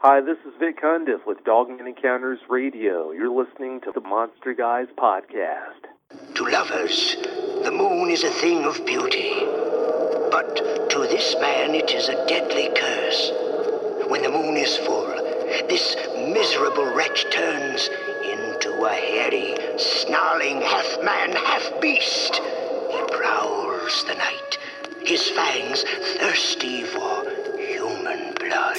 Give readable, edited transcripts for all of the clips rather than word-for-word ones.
Hi, this is Vic Cundiff with Dogman Encounters Radio. You're listening to the Monster Guys podcast. To lovers, the moon is a thing of beauty. But to this man it is a deadly curse. When the moon is full, this miserable wretch turns into a hairy, snarling half-man, half-beast. He prowls the night, his fangs thirsty for human blood.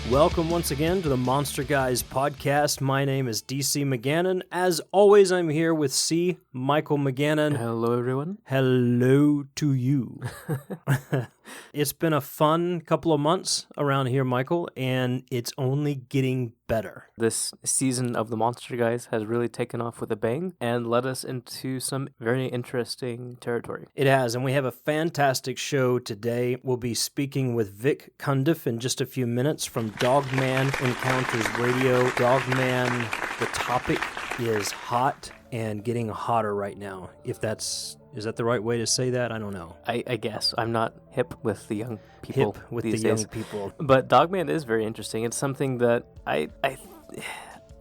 Welcome once again to the Monster Guys podcast. My name is DC McGannon. As always, I'm here with C. Michael McGannon. Hello, everyone. Hello to you. It's been a fun couple of months around here, Michael, and it's only getting better. This season of the Monster Guys has really taken off with a bang and led us into some very interesting territory. It has, and we have a fantastic show today. We'll be speaking with Vic Cundiff in just a few minutes from Dogman Encounters Radio. Dogman, the topic is hot and getting hotter right now. Is that the right way to say that? I don't know. I guess. I'm not hip with the young people these days. Young people. But Dogman is very interesting. It's something that I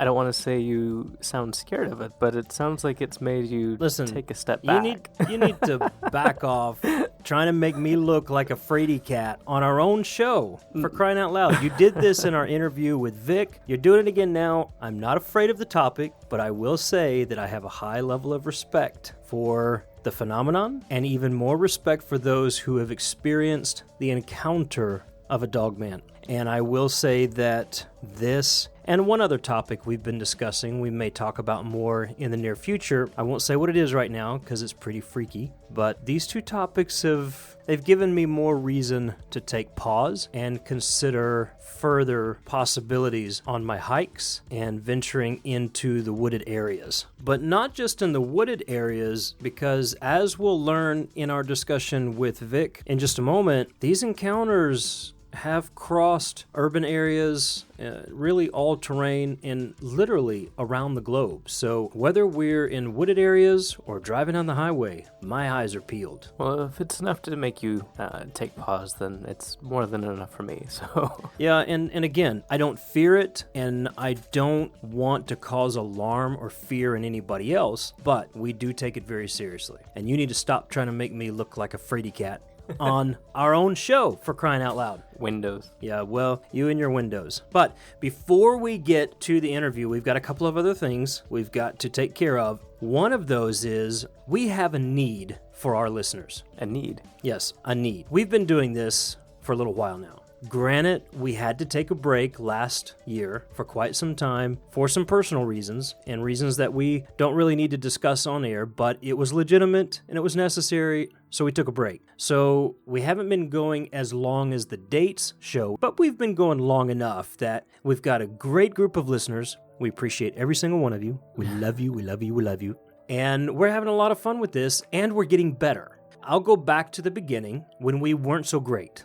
don't want to say you sound scared of it, but it sounds like it's made you take a step back. You need to back off trying to make me look like a fraidy cat on our own show, for crying out loud. You did this in our interview with Vic. You're doing it again now. I'm not afraid of the topic, but I will say that I have a high level of respect for the phenomenon and even more respect for those who have experienced the encounter of a dogman. And I will say that this and one other topic we've been discussing, we may talk about more in the near future. I won't say what it is right now because it's pretty freaky, but these two topics they've given me more reason to take pause and consider further possibilities on my hikes and venturing into the wooded areas. But not just in the wooded areas, because as we'll learn in our discussion with Vic in just a moment, these encounters have crossed urban areas, really all terrain, and literally around the globe. So whether we're in wooded areas or driving on the highway, my eyes are peeled. Well, if it's enough to make you take pause, then it's more than enough for me. So yeah, and again, I don't fear it, and I don't want to cause alarm or fear in anybody else, but we do take it very seriously. And you need to stop trying to make me look like a fraidy cat on our own show, for crying out loud. Windows. Yeah, well, you and your windows. But before we get to the interview, we've got a couple of other things we've got to take care of. One of those is we have a need for our listeners. A need? Yes, a need. We've been doing this for a little while now. Granted, we had to take a break last year for quite some time for some personal reasons and reasons that we don't really need to discuss on air, but it was legitimate and it was necessary, so we took a break. So we haven't been going as long as the dates show, but we've been going long enough that we've got a great group of listeners. We appreciate every single one of you. We love you, we love you, we love you. And we're having a lot of fun with this, and we're getting better. I'll go back to the beginning when we weren't so great.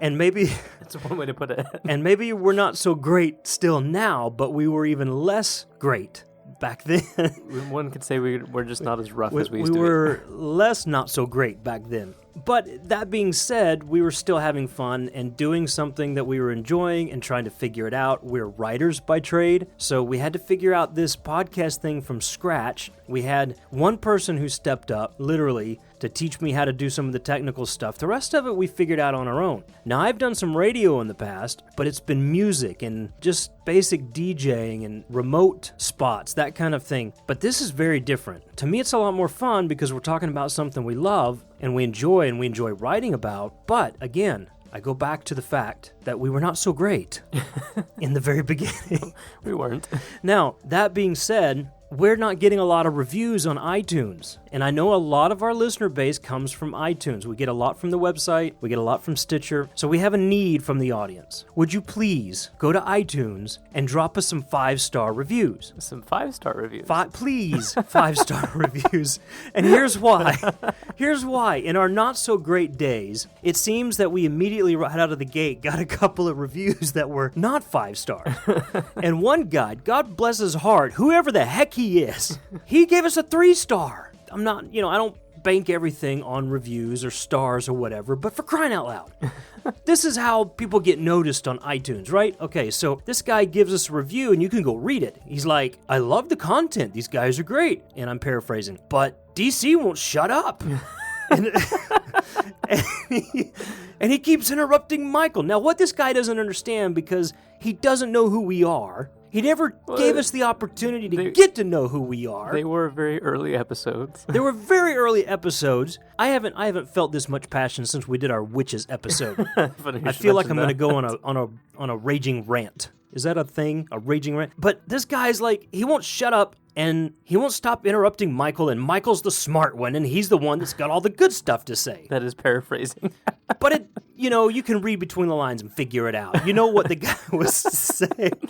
And maybe that's one way to put it. And maybe we're not so great still now, but we were even less great back then. One could say we're just not as rough as we used to be. We were less not so great back then. But that being said, we were still having fun and doing something that we were enjoying and trying to figure it out. We're writers by trade, so we had to figure out this podcast thing from scratch. We had one person who stepped up, literally, to teach me how to do some of the technical stuff. The rest of it we figured out on our own. Now, I've done some radio in the past, but it's been music and just basic DJing and remote spots, that kind of thing. But this is very different. To me, it's a lot more fun because we're talking about something we love and we enjoy writing about. But again, I go back to the fact that we were not so great in the very beginning. We weren't. Now, that being said, we're not getting a lot of reviews on iTunes. And I know a lot of our listener base comes from iTunes. We get a lot from the website. We get a lot from Stitcher. So we have a need from the audience. Would you please go to iTunes and drop us some 5-star reviews? Some 5-star reviews? Please, 5-star reviews. And here's why. Here's why. In our not-so-great days, it seems that we immediately right out of the gate got a couple of reviews that were not 5-star. And one guy, God bless his heart, whoever the heck he is, he gave us a 3-star. I'm not, I don't bank everything on reviews or stars or whatever, but for crying out loud. This is how people get noticed on iTunes, right? Okay, so this guy gives us a review and you can go read it. He's like, I love the content. These guys are great. And I'm paraphrasing, but DC won't shut up. And he keeps interrupting Michael. Now, what this guy doesn't understand, because he doesn't know who we are, he never gave us the opportunity to get to know who we are. They were very early episodes. They were very early episodes. I haven't felt this much passion since we did our witches episode. I feel like I'm going to go on a raging rant. Is that a thing? A raging rant? But this guy's like, he won't shut up, and he won't stop interrupting Michael, and Michael's the smart one, and he's the one that's got all the good stuff to say. That is paraphrasing. But you can read between the lines and figure it out. You know what the guy was saying.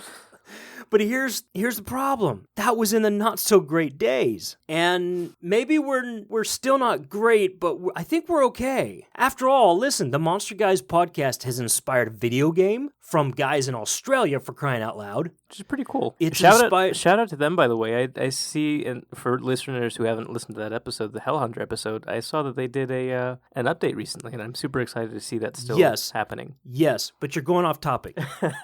But here's the problem. That was in the not-so-great days. And maybe we're still not great, but I think we're okay. After all, listen, the Monster Guys podcast has inspired a video game from guys in Australia, for crying out loud. Which is pretty cool. Shout out to them, by the way. I see, and for listeners who haven't listened to that episode, the Hellhunter episode, I saw that they did an update recently, and I'm super excited to see that still happening. Yes, but you're going off topic.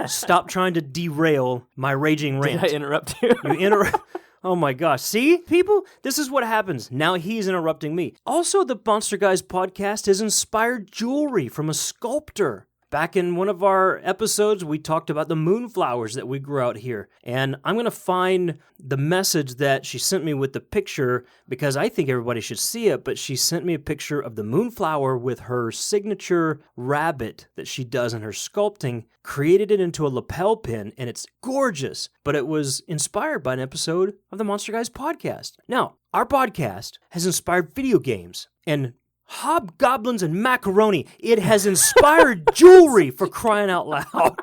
Stop trying to derail my raging rant. Did I interrupt you? You interrupt. Oh my gosh. See, people? This is what happens. Now he's interrupting me. Also, the Monster Guys podcast has inspired jewelry from a sculptor. Back in one of our episodes, we talked about the moonflowers that we grew out here. And I'm going to find the message that she sent me with the picture, because I think everybody should see it, but she sent me a picture of the moonflower with her signature rabbit that she does in her sculpting, created it into a lapel pin, and it's gorgeous. But it was inspired by an episode of the Monster Guys podcast. Now, our podcast has inspired video games and hobgoblins and macaroni. It has inspired jewelry, for crying out loud.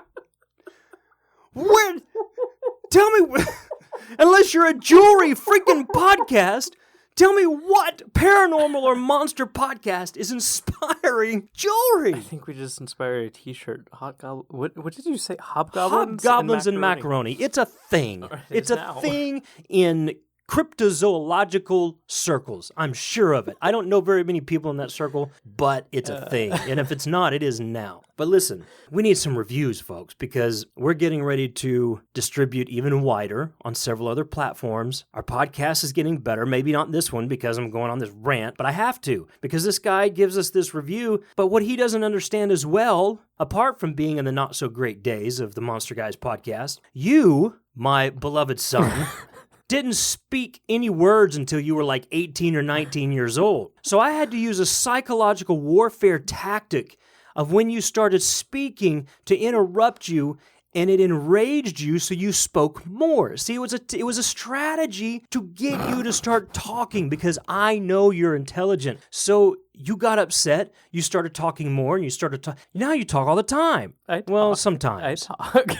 Tell me, unless you're a jewelry freaking podcast, tell me what paranormal or monster podcast is inspiring jewelry. I think we just inspired a t-shirt. What did you say? Hobgoblins? Hobgoblins and macaroni. It's a thing. It's a thing in cryptozoological circles. I'm sure of it. I don't know very many people in that circle, but it's a thing. And if it's not, it is now. But listen, we need some reviews, folks, because we're getting ready to distribute even wider on several other platforms. Our podcast is getting better. Maybe not this one because I'm going on this rant, but I have to, because this guy gives us this review. But what he doesn't understand as well, apart from being in the not-so-great days of the Monster Guys podcast, you, my beloved son, didn't speak any words until you were like 18 or 19 years old. So I had to use a psychological warfare tactic of when you started speaking to interrupt you, and it enraged you, so you spoke more. See, it was a strategy to get you to start talking, because I know you're intelligent. So you got upset, you started talking more, and you started talking. Now you talk all the time. Sometimes. I talk.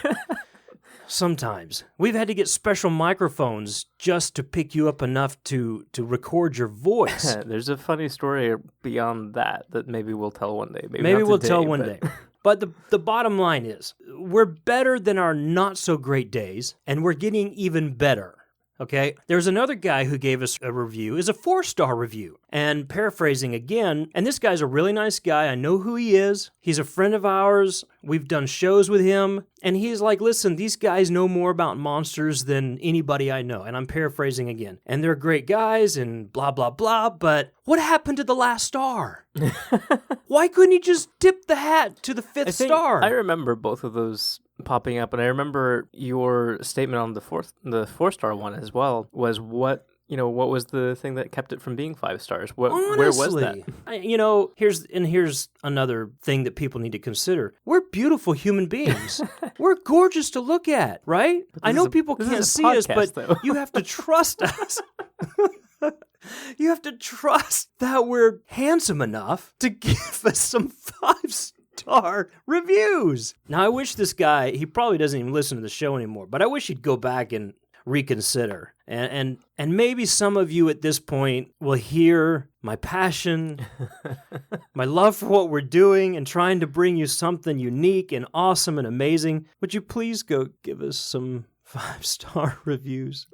Sometimes. We've had to get special microphones just to pick you up enough to record your voice. There's a funny story beyond that maybe we'll tell one day. Maybe we'll tell one day. But the bottom line is, we're better than our not-so-great days, and we're getting even better. Okay, there's another guy who gave us a review, is a 4-star review. And paraphrasing again, and this guy's a really nice guy. I know who he is. He's a friend of ours. We've done shows with him. And he's like, listen, these guys know more about monsters than anybody I know. And I'm paraphrasing again. And they're great guys and blah, blah, blah. But what happened to the last star? Why couldn't he just tip the hat to the 5th star? I remember both of those popping up, and I remember your statement on the 4-star one as well was, what what was the thing that kept it from being 5 stars? Honestly, where was that? Here's another thing that people need to consider. We're beautiful human beings. We're gorgeous to look at, right? I know people can't see us, but you have to trust us. You have to trust that we're handsome enough to give us some 5-star reviews. Now, I wish this guy, he probably doesn't even listen to the show anymore, but I wish he'd go back and reconsider. And maybe some of you at this point will hear my passion, my love for what we're doing and trying to bring you something unique and awesome and amazing. Would you please go give us some 5-star reviews?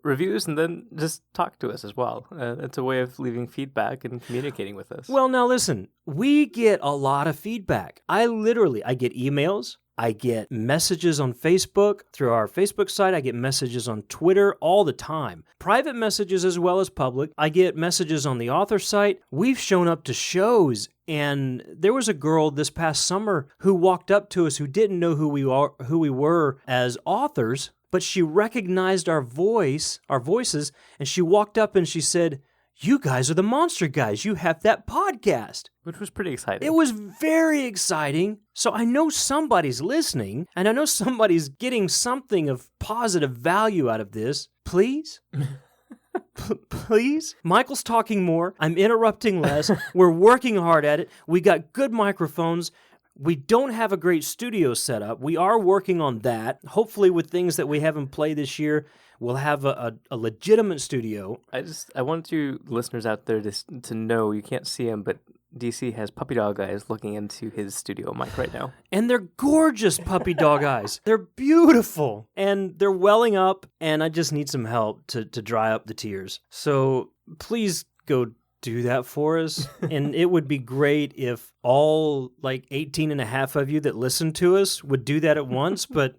And then just talk to us as well. It's a way of leaving feedback and communicating with us. Well, now listen, we get a lot of feedback. I get emails. I get messages on Facebook through our Facebook site. I get messages on Twitter all the time. Private messages as well as public. I get messages on the author site. We've shown up to shows, and there was a girl this past summer who walked up to us who didn't know who we were as authors, but she recognized our voices, and she walked up and she said, "You guys are the Monster Guys. You have that podcast." Which was pretty exciting. It was very exciting. So I know somebody's listening, and I know somebody's getting something of positive value out of this. Please? Please? Michael's talking more. I'm interrupting less. We're working hard at it. We got good microphones. We don't have a great studio set up. We are working on that. Hopefully with things that we have in play this year, we'll have a legitimate studio. I want you listeners out there to know, you can't see him, but DC has puppy dog eyes looking into his studio mic right now. And they're gorgeous puppy dog eyes. They're beautiful. And they're welling up, and I just need some help to dry up the tears. So please go do that for us. And it would be great if all 18 and a half of you that listen to us would do that at once. But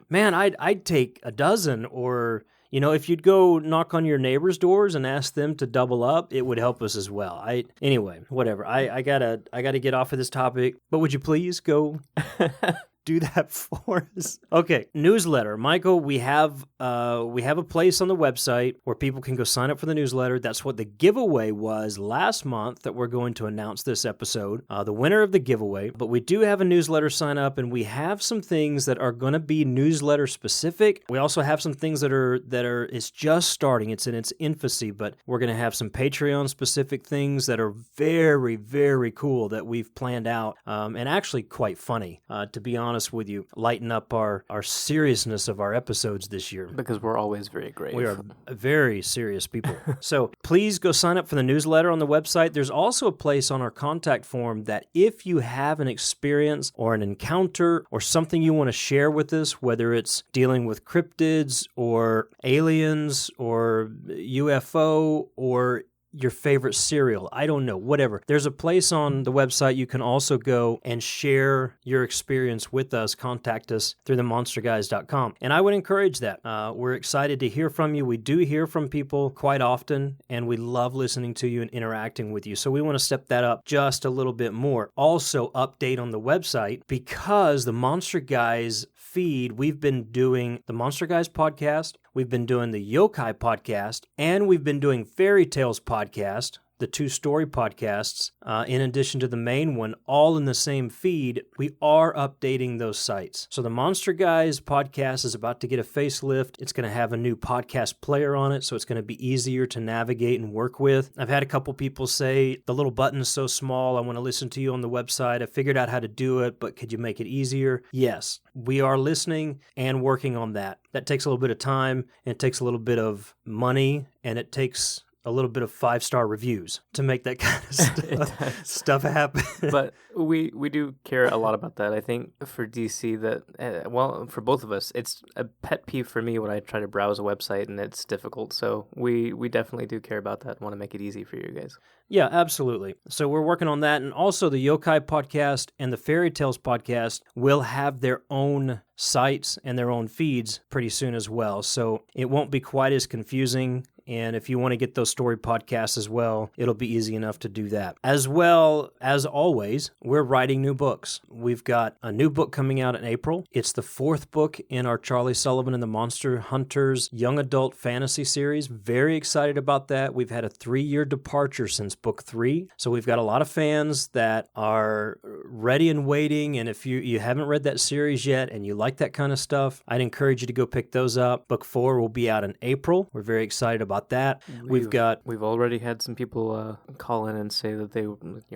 man, I'd take a dozen, or if you'd go knock on your neighbors' doors and ask them to double up, it would help us as well. Anyway, whatever. I gotta get off of this topic. But would you please go do that for us? Okay, newsletter. Michael, we have a place on the website where people can go sign up for the newsletter. That's what the giveaway was last month that we're going to announce this episode, the winner of the giveaway. But we do have a newsletter sign up, and we have some things that are going to be newsletter specific. We also have some things that are it's just starting. It's in its infancy, but we're going to have some Patreon specific things that are very, very cool that we've planned out, and actually quite funny, to be honest with you, lighten up our seriousness of our episodes this year. Because we're always very grave. We are very serious people. So please go sign up for the newsletter on the website. There's also a place on our contact form that if you have an experience or an encounter or something you want to share with us, whether it's dealing with cryptids or aliens or UFO or your favorite cereal, I don't know, whatever. There's a place on the website you can also go and share your experience with us. Contact us through themonsterguys.com. And I would encourage that. We're excited to hear from you. We do hear from people quite often, and we love listening to you and interacting with you. So we want to step that up just a little bit more. Also, update on the website, because the Monster Guys feed, we've been doing the Monster Guys podcast, we've been doing the Yokai podcast, and we've been doing Fairy Tales podcast, the 2 story podcasts, in addition to the main one, all in the same feed. We are updating those sites. So the Monster Guys podcast is about to get a facelift. It's going to have a new podcast player on it, so it's going to be easier to navigate and work with. I've had a couple people say, the little button is so small, I want to listen to you on the website. I figured out how to do it, but could you make it easier? Yes, we are listening and working on that. That takes a little bit of time, and it takes a little bit of money, and it takes a little bit of 5-star reviews to make that kind of stuff happen. But we do care a lot about that. I think for DC that, for both of us, it's a pet peeve for me when I try to browse a website and it's difficult. So we definitely do care about that and want to make it easy for you guys. Yeah, absolutely. So we're working on that. And also the Yokai podcast and the Fairy Tales podcast will have their own sites and their own feeds pretty soon as well. So it won't be quite as confusing And if you want to get those story podcasts as well, it'll be easy enough to do that. As well, as always, we're writing new books. We've got a new book coming out in April. It's the 4th book in our Charlie Sullivan and the Monster Hunters young adult fantasy series. Very excited about that. We've had a 3-year departure since book 3. So we've got a lot of fans that are ready and waiting. And if you haven't read that series yet and you like that kind of stuff, I'd encourage you to go pick those up. Book 4 will be out in April. We're very excited about that. We've already had some people call in and say that they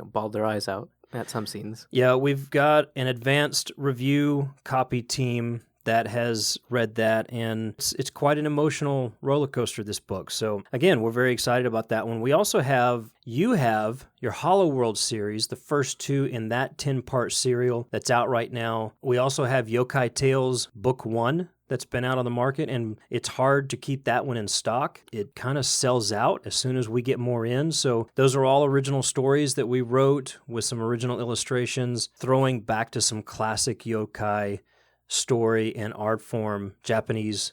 bawled their eyes out at some scenes. Yeah, we've got an advanced review copy team that has read that, and it's quite an emotional roller coaster, this book. So again, we're very excited about that one. We also have your Hollow World series, the first 2 in that 10-part serial that's out right now. We also have Yokai Tales Book 1 that's been out on the market, and it's hard to keep that one in stock. It kind of sells out as soon as we get more in. So those are all original stories that we wrote with some original illustrations, throwing back to some classic yokai story and art form, Japanese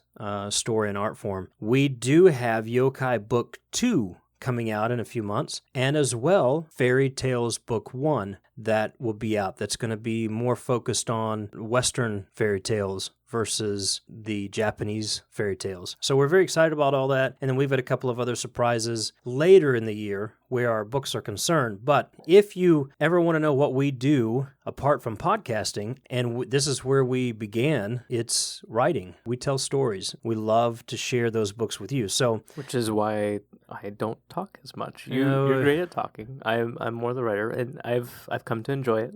story and art form. We do have Yokai Book 2 coming out in a few months, and as well, Fairy Tales Book 1 that will be out. That's going to be more focused on Western fairy tales versus the Japanese fairy tales. So we're very excited about all that. And then we've got a couple of other surprises later in the year where our books are concerned. But if you ever want to know what we do apart from podcasting, and this is where we began, it's writing. We tell stories. We love to share those books with you. So, which is why I don't talk as much. You're great at talking. I'm more the writer, and I've come to enjoy it.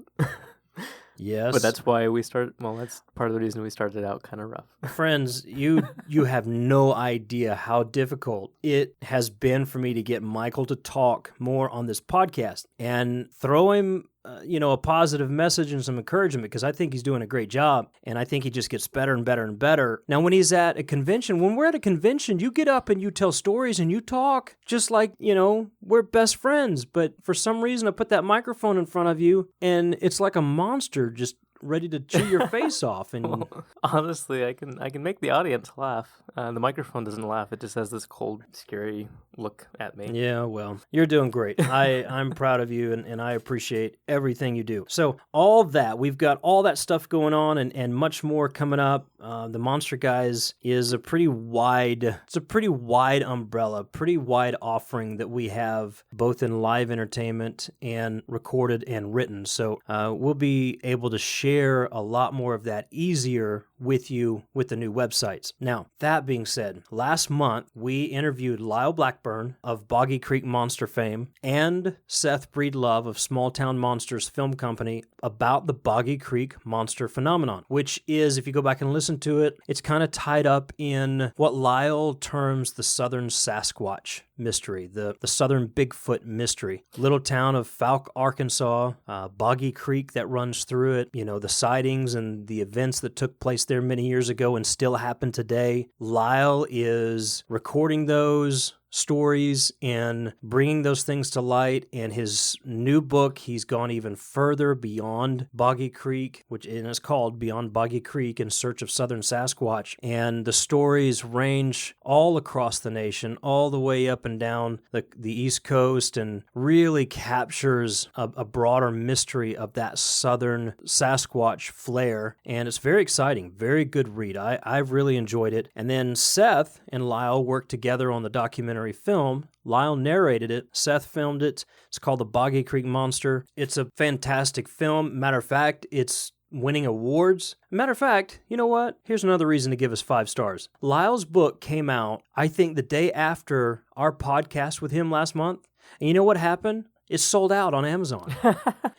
Yes. But that's why we started. Well, that's part of the reason we started out kind of rough. Friends, you have no idea how difficult it has been for me to get Michael to talk more on this podcast and throw him a positive message and some encouragement, because I think he's doing a great job, and I think he just gets better and better and better. Now, when he's at a convention, when we're at a convention, you get up and you tell stories and you talk just like, we're best friends. But for some reason, I put that microphone in front of you, and it's like a monster just ready to chew your face off. And well, honestly, I can make the audience laugh. The microphone doesn't laugh. It just has this cold, scary look at me. Yeah, well, you're doing great. I'm proud of you, and I appreciate everything you do. So all that, we've got all that stuff going on and much more coming up. The Monster Guys is a pretty wide umbrella, pretty wide offering that we have both in live entertainment and recorded and written. So we'll be able to share a lot more of that easier with you with the new websites. Now, that being said, last month we interviewed Lyle Blackburn of Boggy Creek Monster fame and Seth Breedlove of Small Town Monsters Film Company about the Boggy Creek monster phenomenon, which is, if you go back and listen to it, it's kind of tied up in what Lyle terms the Southern Sasquatch mystery, the Southern Bigfoot mystery. Little town of Fouke, Arkansas, Boggy Creek that runs through it, the sightings and the events that took place there many years ago and still happen today. Lyle is recording those stories and bringing those things to light. And his new book, he's gone even further beyond Boggy Creek, which is called Beyond Boggy Creek in Search of Southern Sasquatch. And the stories range all across the nation, all the way up and down the East Coast, and really captures a broader mystery of that Southern Sasquatch flair. And it's very exciting, very good read. I've really enjoyed it. And then Seth and Lyle worked together on the documentary film. Lyle narrated it. Seth filmed it. It's called The Boggy Creek Monster. It's a fantastic film. Matter of fact, it's winning awards. Matter of fact, you know what? Here's another reason to give us 5 stars. Lyle's book came out, I think, the day after our podcast with him last month. And you know what happened? It sold out on Amazon.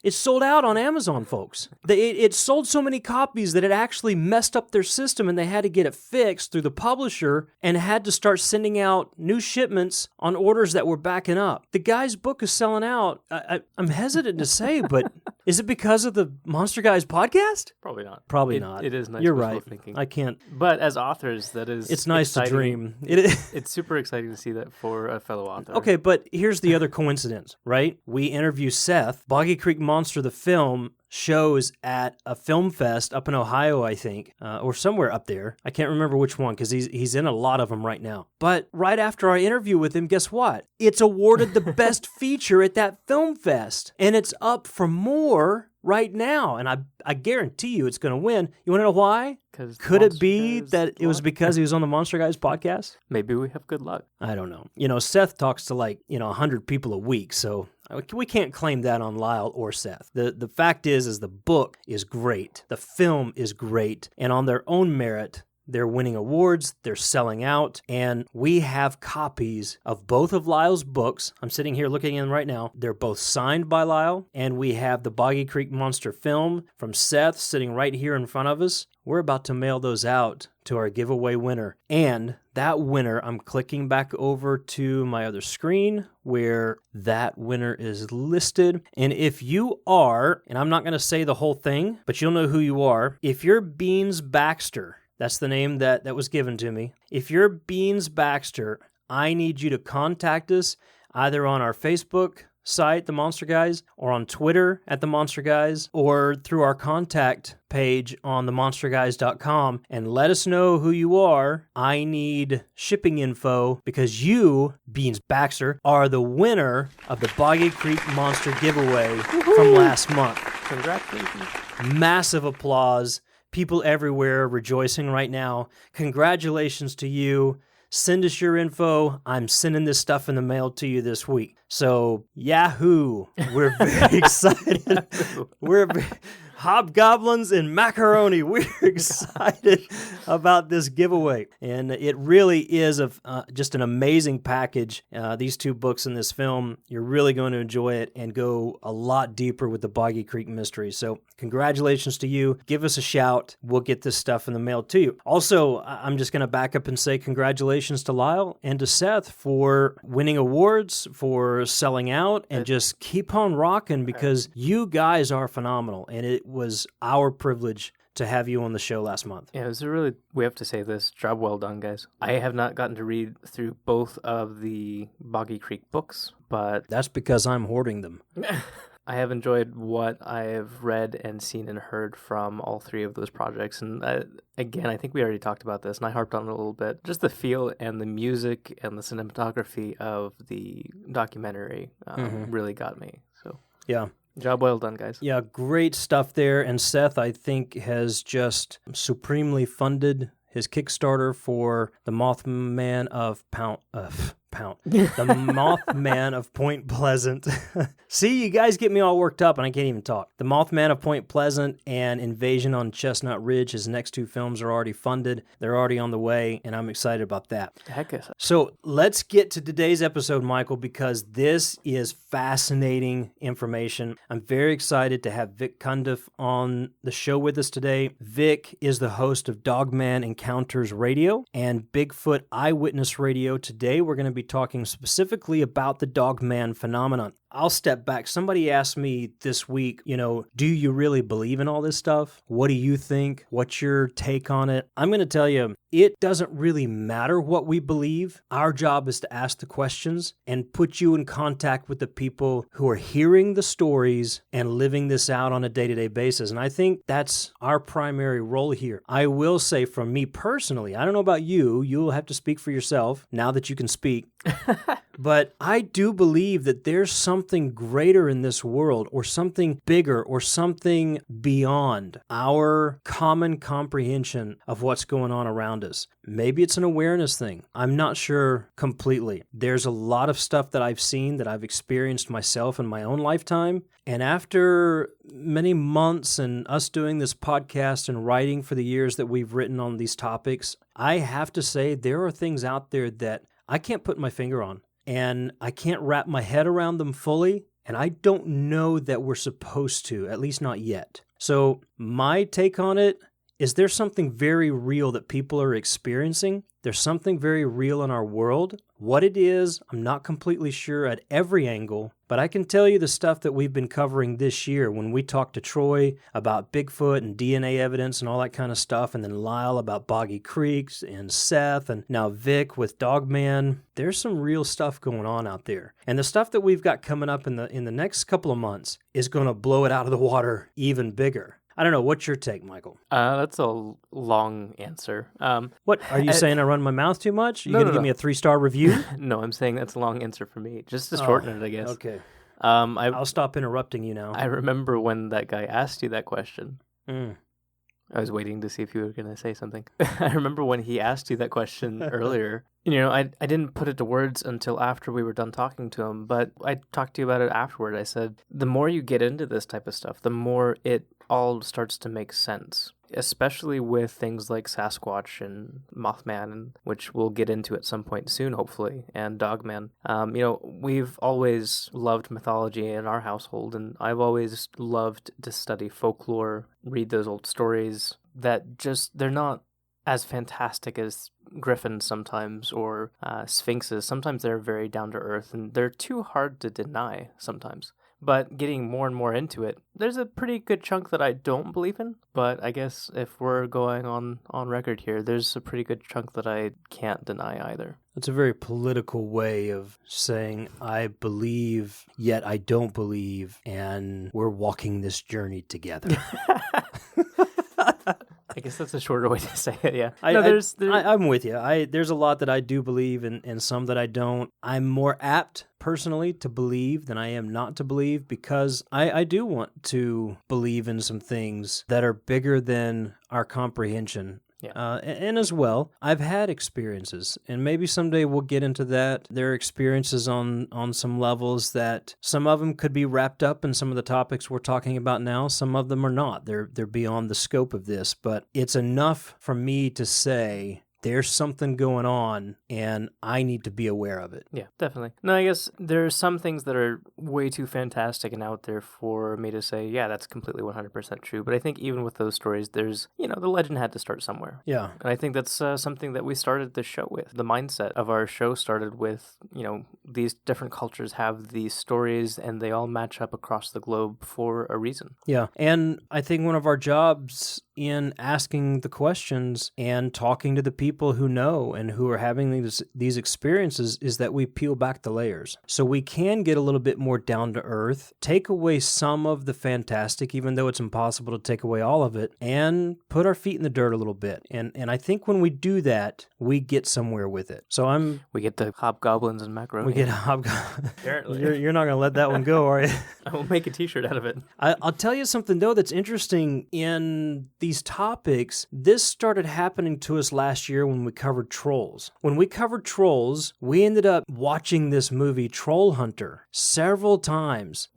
It sold out on Amazon, folks. It sold so many copies that it actually messed up their system, and they had to get it fixed through the publisher and had to start sending out new shipments on orders that were backing up. The guy's book is selling out. I'm hesitant to say, but is it because of the Monster Guys podcast? Probably not. Probably not. It is nice. You're right. Thinking. I can't. But as authors, that is it's nice exciting. To dream. It is. It's super exciting to see that for a fellow author. Okay, but here's the other coincidence, right? we interview Seth. Boggy Creek Monster, the film, shows at a film fest up in Ohio, I think, or somewhere up there. I can't remember which one because he's in a lot of them right now. But right after our interview with him, guess what? It's awarded the best feature at that film fest, and it's up for more right now, and I guarantee you it's going to win. You want to know why? Could it be that it was because he was on the Monster Guys podcast? Maybe we have good luck. I don't know. Seth talks to 100 people a week, so we can't claim that on Lyle or Seth. The fact is the book is great. The film is great, and on their own merit, they're winning awards, they're selling out, and we have copies of both of Lyle's books. I'm sitting here looking in right now. They're both signed by Lyle, and we have the Boggy Creek Monster film from Seth sitting right here in front of us. We're about to mail those out to our giveaway winner. And that winner, I'm clicking back over to my other screen where that winner is listed. And if you are, and I'm not going to say the whole thing, but you'll know who you are. If you're Beans Baxter, that's the name that was given to me. If you're Beans Baxter, I need you to contact us either on our Facebook site, The Monster Guys, or on Twitter at The Monster Guys, or through our contact page on themonsterguys.com, and let us know who you are. I need shipping info because you, Beans Baxter, are the winner of the Boggy Creek Monster giveaway from last month. Congratulations. Massive applause. People everywhere rejoicing right now. Congratulations to you. Send us your info. I'm sending this stuff in the mail to you this week. So, yahoo. We're very excited. Hobgoblins and macaroni. We're excited about this giveaway. And it really is just an amazing package. These two books and this film, you're really going to enjoy it and go a lot deeper with the Boggy Creek mystery. So congratulations to you. Give us a shout. We'll get this stuff in the mail to you. Also, I'm just going to back up and say congratulations to Lyle and to Seth for winning awards, for selling out, and just keep on rocking because you guys are phenomenal. And it was our privilege to have you on the show last month. Yeah, it was we have to say this, job well done, guys. I have not gotten to read through both of the Boggy Creek books, but... That's because I'm hoarding them. I have enjoyed what I have read and seen and heard from all three of those projects. And again, I think we already talked about this, and I harped on it a little bit. Just the feel and the music and the cinematography of the documentary really got me. So yeah. Job well done, guys. Yeah, great stuff there. And Seth, I think, has just supremely funded his Kickstarter for the Mothman of the Mothman of Point Pleasant. See, you guys get me all worked up and I can't even talk. The Mothman of Point Pleasant and Invasion on Chestnut Ridge, his next two films are already funded. They're already on the way, and I'm excited about that. Heck yes. So let's get to today's episode, Michael, because this is fascinating information. I'm very excited to have Vic Cundiff on the show with us today. Vic is the host of Dogman Encounters Radio and Bigfoot Eyewitness Radio. Today we're going to be talking specifically about the Dogman phenomenon. I'll step back. Somebody asked me this week, do you really believe in all this stuff? What do you think? What's your take on it? I'm going to tell you, it doesn't really matter what we believe. Our job is to ask the questions and put you in contact with the people who are hearing the stories and living this out on a day-to-day basis. And I think that's our primary role here. I will say from me personally, I don't know about you, you'll have to speak for yourself now that you can speak. But I do believe that there's something greater in this world, or something bigger, or something beyond our common comprehension of what's going on around us. Maybe it's an awareness thing. I'm not sure completely. There's a lot of stuff that I've seen, that I've experienced myself in my own lifetime. And after many months and us doing this podcast and writing for the years that we've written on these topics, I have to say there are things out there that I can't put my finger on. And I can't wrap my head around them fully, and I don't know that we're supposed to, at least not yet. So my take on it is there's something very real that people are experiencing, There's something very real in our world. What it is, I'm not completely sure at every angle, but I can tell you the stuff that we've been covering this year when we talked to Troy about Bigfoot and DNA evidence and all that kind of stuff, and then Lyle about Boggy Creeks and Seth, and now Vic with Dogman. There's some real stuff going on out there. And the stuff that we've got coming up in the next couple of months is going to blow it out of the water even bigger. I don't know. What's your take, Michael? That's a long answer. What? Are you saying I run my mouth too much? Are you going to give me a 3-star review? No, I'm saying that's a long answer for me. Just to shorten it, I guess. Okay. I'll stop interrupting you now. I remember when that guy asked you that question. Mm. I was waiting to see if you were going to say something. I remember when he asked you that question earlier. I didn't put it to words until after we were done talking to him, but I talked to you about it afterward. I said, the more you get into this type of stuff, the more it all starts to make sense, especially with things like Sasquatch and Mothman, and which we'll get into at some point soon, hopefully, and Dogman. We've always loved mythology in our household, and I've always loved to study folklore, read those old stories that they're not as fantastic as griffins sometimes, or sphinxes. Sometimes they're very down to earth, and they're too hard to deny sometimes. But getting more and more into it, there's a pretty good chunk that I don't believe in. But I guess if we're going on record here, there's a pretty good chunk that I can't deny either. It's a very political way of saying I believe, yet I don't believe, and we're walking this journey together. I guess that's a shorter way to say it, yeah. I'm with you. There's a lot that I do believe and some that I don't. I'm more apt, personally, to believe than I am not to believe, because I do want to believe in some things that are bigger than our comprehension. Yeah. And as well, I've had experiences, and maybe someday we'll get into that. There are experiences on some levels that some of them could be wrapped up in some of the topics we're talking about now. Some of them are not. They're beyond the scope of this, but it's enough for me to say there's something going on, and I need to be aware of it. Yeah, definitely. No, I guess there are some things that are way too fantastic and out there for me to say, yeah, that's completely 100% true. But I think even with those stories, there's, the legend had to start somewhere. Yeah. And I think that's something that we started this show with. The mindset of our show started with, these different cultures have these stories, and they all match up across the globe for a reason. Yeah. And I think one of our jobs in asking the questions and talking to the people who know and who are having these experiences is that we peel back the layers. So we can get a little bit more down to earth, take away some of the fantastic, even though it's impossible to take away all of it, and put our feet in the dirt a little bit. And I think when we do that, we get somewhere with it. So we get the hobgoblins and macaroni. We get hobgoblins. Apparently. You're not going to let that one go, are you? I will make a t-shirt out of it. I'll tell you something, though, that's interesting in these topics. This started happening to us last year when we covered trolls. When we covered trolls, we ended up watching this movie Troll Hunter several times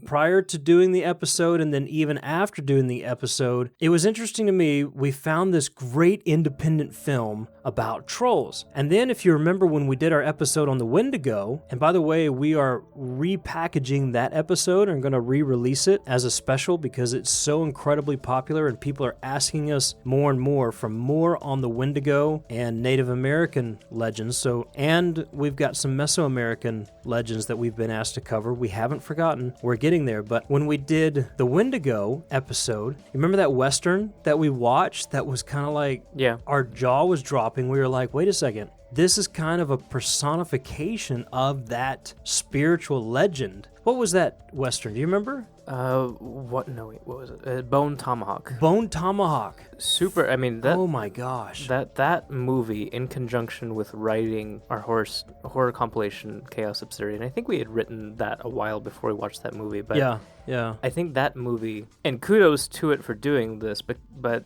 prior to doing the episode, and then even after doing the episode. It was interesting to me. We found this great independent film about trolls. And then if you remember when we did our episode on the Wendigo, and by the way, we are repackaging that episode and going to re-release it as a special because it's so incredibly popular and people are asking us more and more for more on the Wendigo and Native American legends. And we've got some Mesoamerican legends that we've been asked to cover. We haven't forgotten. We're getting there. But when we did the Wendigo episode, you remember that Western that we watched that was kind of like, our jaw was dropping. We were like, wait a second. This is kind of a personification of that spiritual legend. What was that Western? Do you remember? What was it? Bone Tomahawk. Bone Tomahawk. Super. I mean, oh my gosh. That movie, in conjunction with writing our horror compilation, Chaos Obsidian, I think we had written that a while before we watched that movie. But yeah. I think that movie, and kudos to it for doing this, but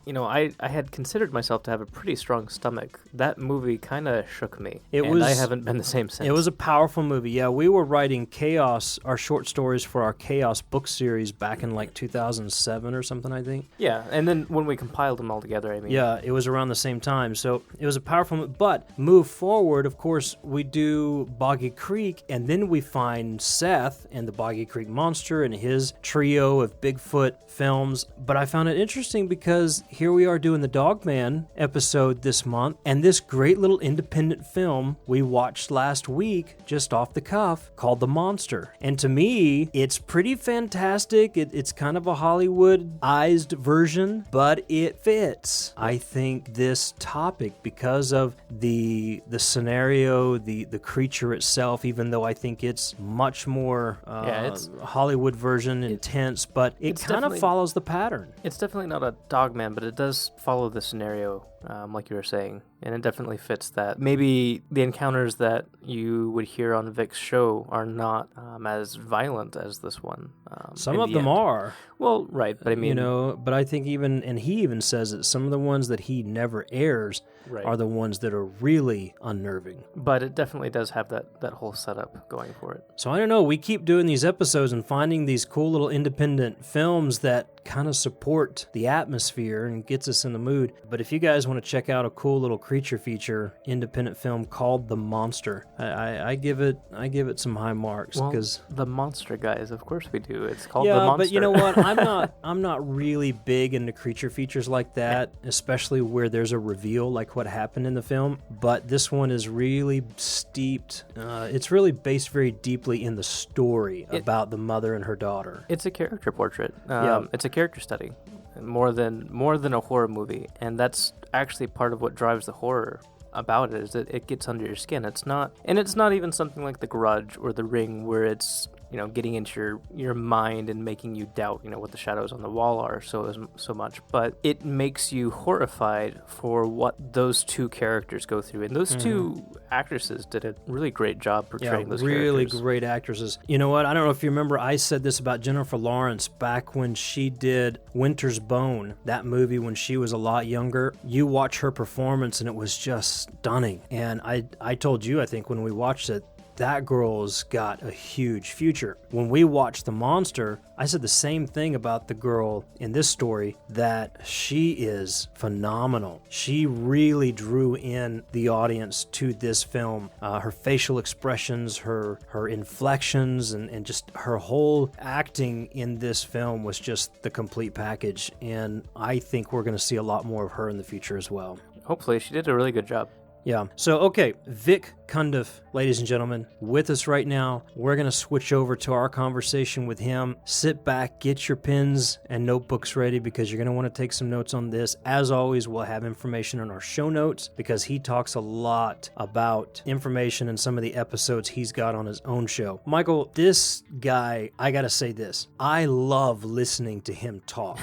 I had considered myself to have a pretty strong stomach. That movie kind of shook me. I haven't been the same since. It was a powerful movie. Yeah, we were writing Chaos, our short stories for our Chaos book series back in like 2007 or something, I think. Yeah, and then when we compiled them all together, I mean. Yeah, it was around the same time. So it was a powerful, but move forward, of course, we do Boggy Creek, and then we find Seth and the Boggy Creek Monster and his his trio of Bigfoot films, but I found it interesting because here we are doing the Dogman episode this month, and this great little independent film we watched last week, just off the cuff, called The Monster. And to me, it's pretty fantastic. It's kind of a Hollywood-ized version, but it fits. I think this topic, because of the scenario, the creature itself, even though I think it's much more it's Hollywood version, intense, but it kind of follows the pattern. It's definitely not a Dogman, but it does follow the scenario, like you were saying, and it definitely fits that. Maybe the encounters that you would hear on Vic's show are not as violent as this one. Some of them are. Well, right, but I mean... but I think even, and he even says that some of the ones that he never airs are the ones that are really unnerving. But it definitely does have that whole setup going for it. So I don't know, we keep doing these episodes and finding these cool little independent films that kind of support the atmosphere and gets us in the mood. But if you guys want to check out a cool little creature feature independent film called The Monster, I give it some high marks, because The Monster, guys, of course we do. It's called The Monster. But you know what? I'm not really big into creature features like that, especially where there's a reveal like what happened in the film. But this one is really steeped. It's really based very deeply in the story about the mother and her daughter. It's a character portrait. It's a character study, more than a horror movie, and that's actually part of what drives the horror about it, is that it gets under your skin. It's not even something like The Grudge or The Ring, where it's, you know, getting into your mind and making you doubt, you know, what the shadows on the wall are so much. But it makes you horrified for what those two characters go through. And those two actresses did a really great job portraying those characters. Really great actresses. You know what? I don't know if you remember, I said this about Jennifer Lawrence back when she did Winter's Bone, that movie when she was a lot younger. You watch her performance and it was just stunning. And I told you, I think, when we watched it, that girl's got a huge future. When we watched The Monster, I said the same thing about the girl in this story, that she is phenomenal. She really drew in the audience to this film. Her facial expressions, her inflections, and just her whole acting in this film was just the complete package. And I think we're going to see a lot more of her in the future as well. Hopefully. She did a really good job. Yeah. So, okay, Vic Cundiff, ladies and gentlemen, with us right now. We're going to switch over to our conversation with him. Sit back, get your pens and notebooks ready, because you're going to want to take some notes on this. As always, we'll have information in our show notes, because he talks a lot about information in some of the episodes he's got on his own show. Michael, this guy, I got to say this. I love listening to him talk.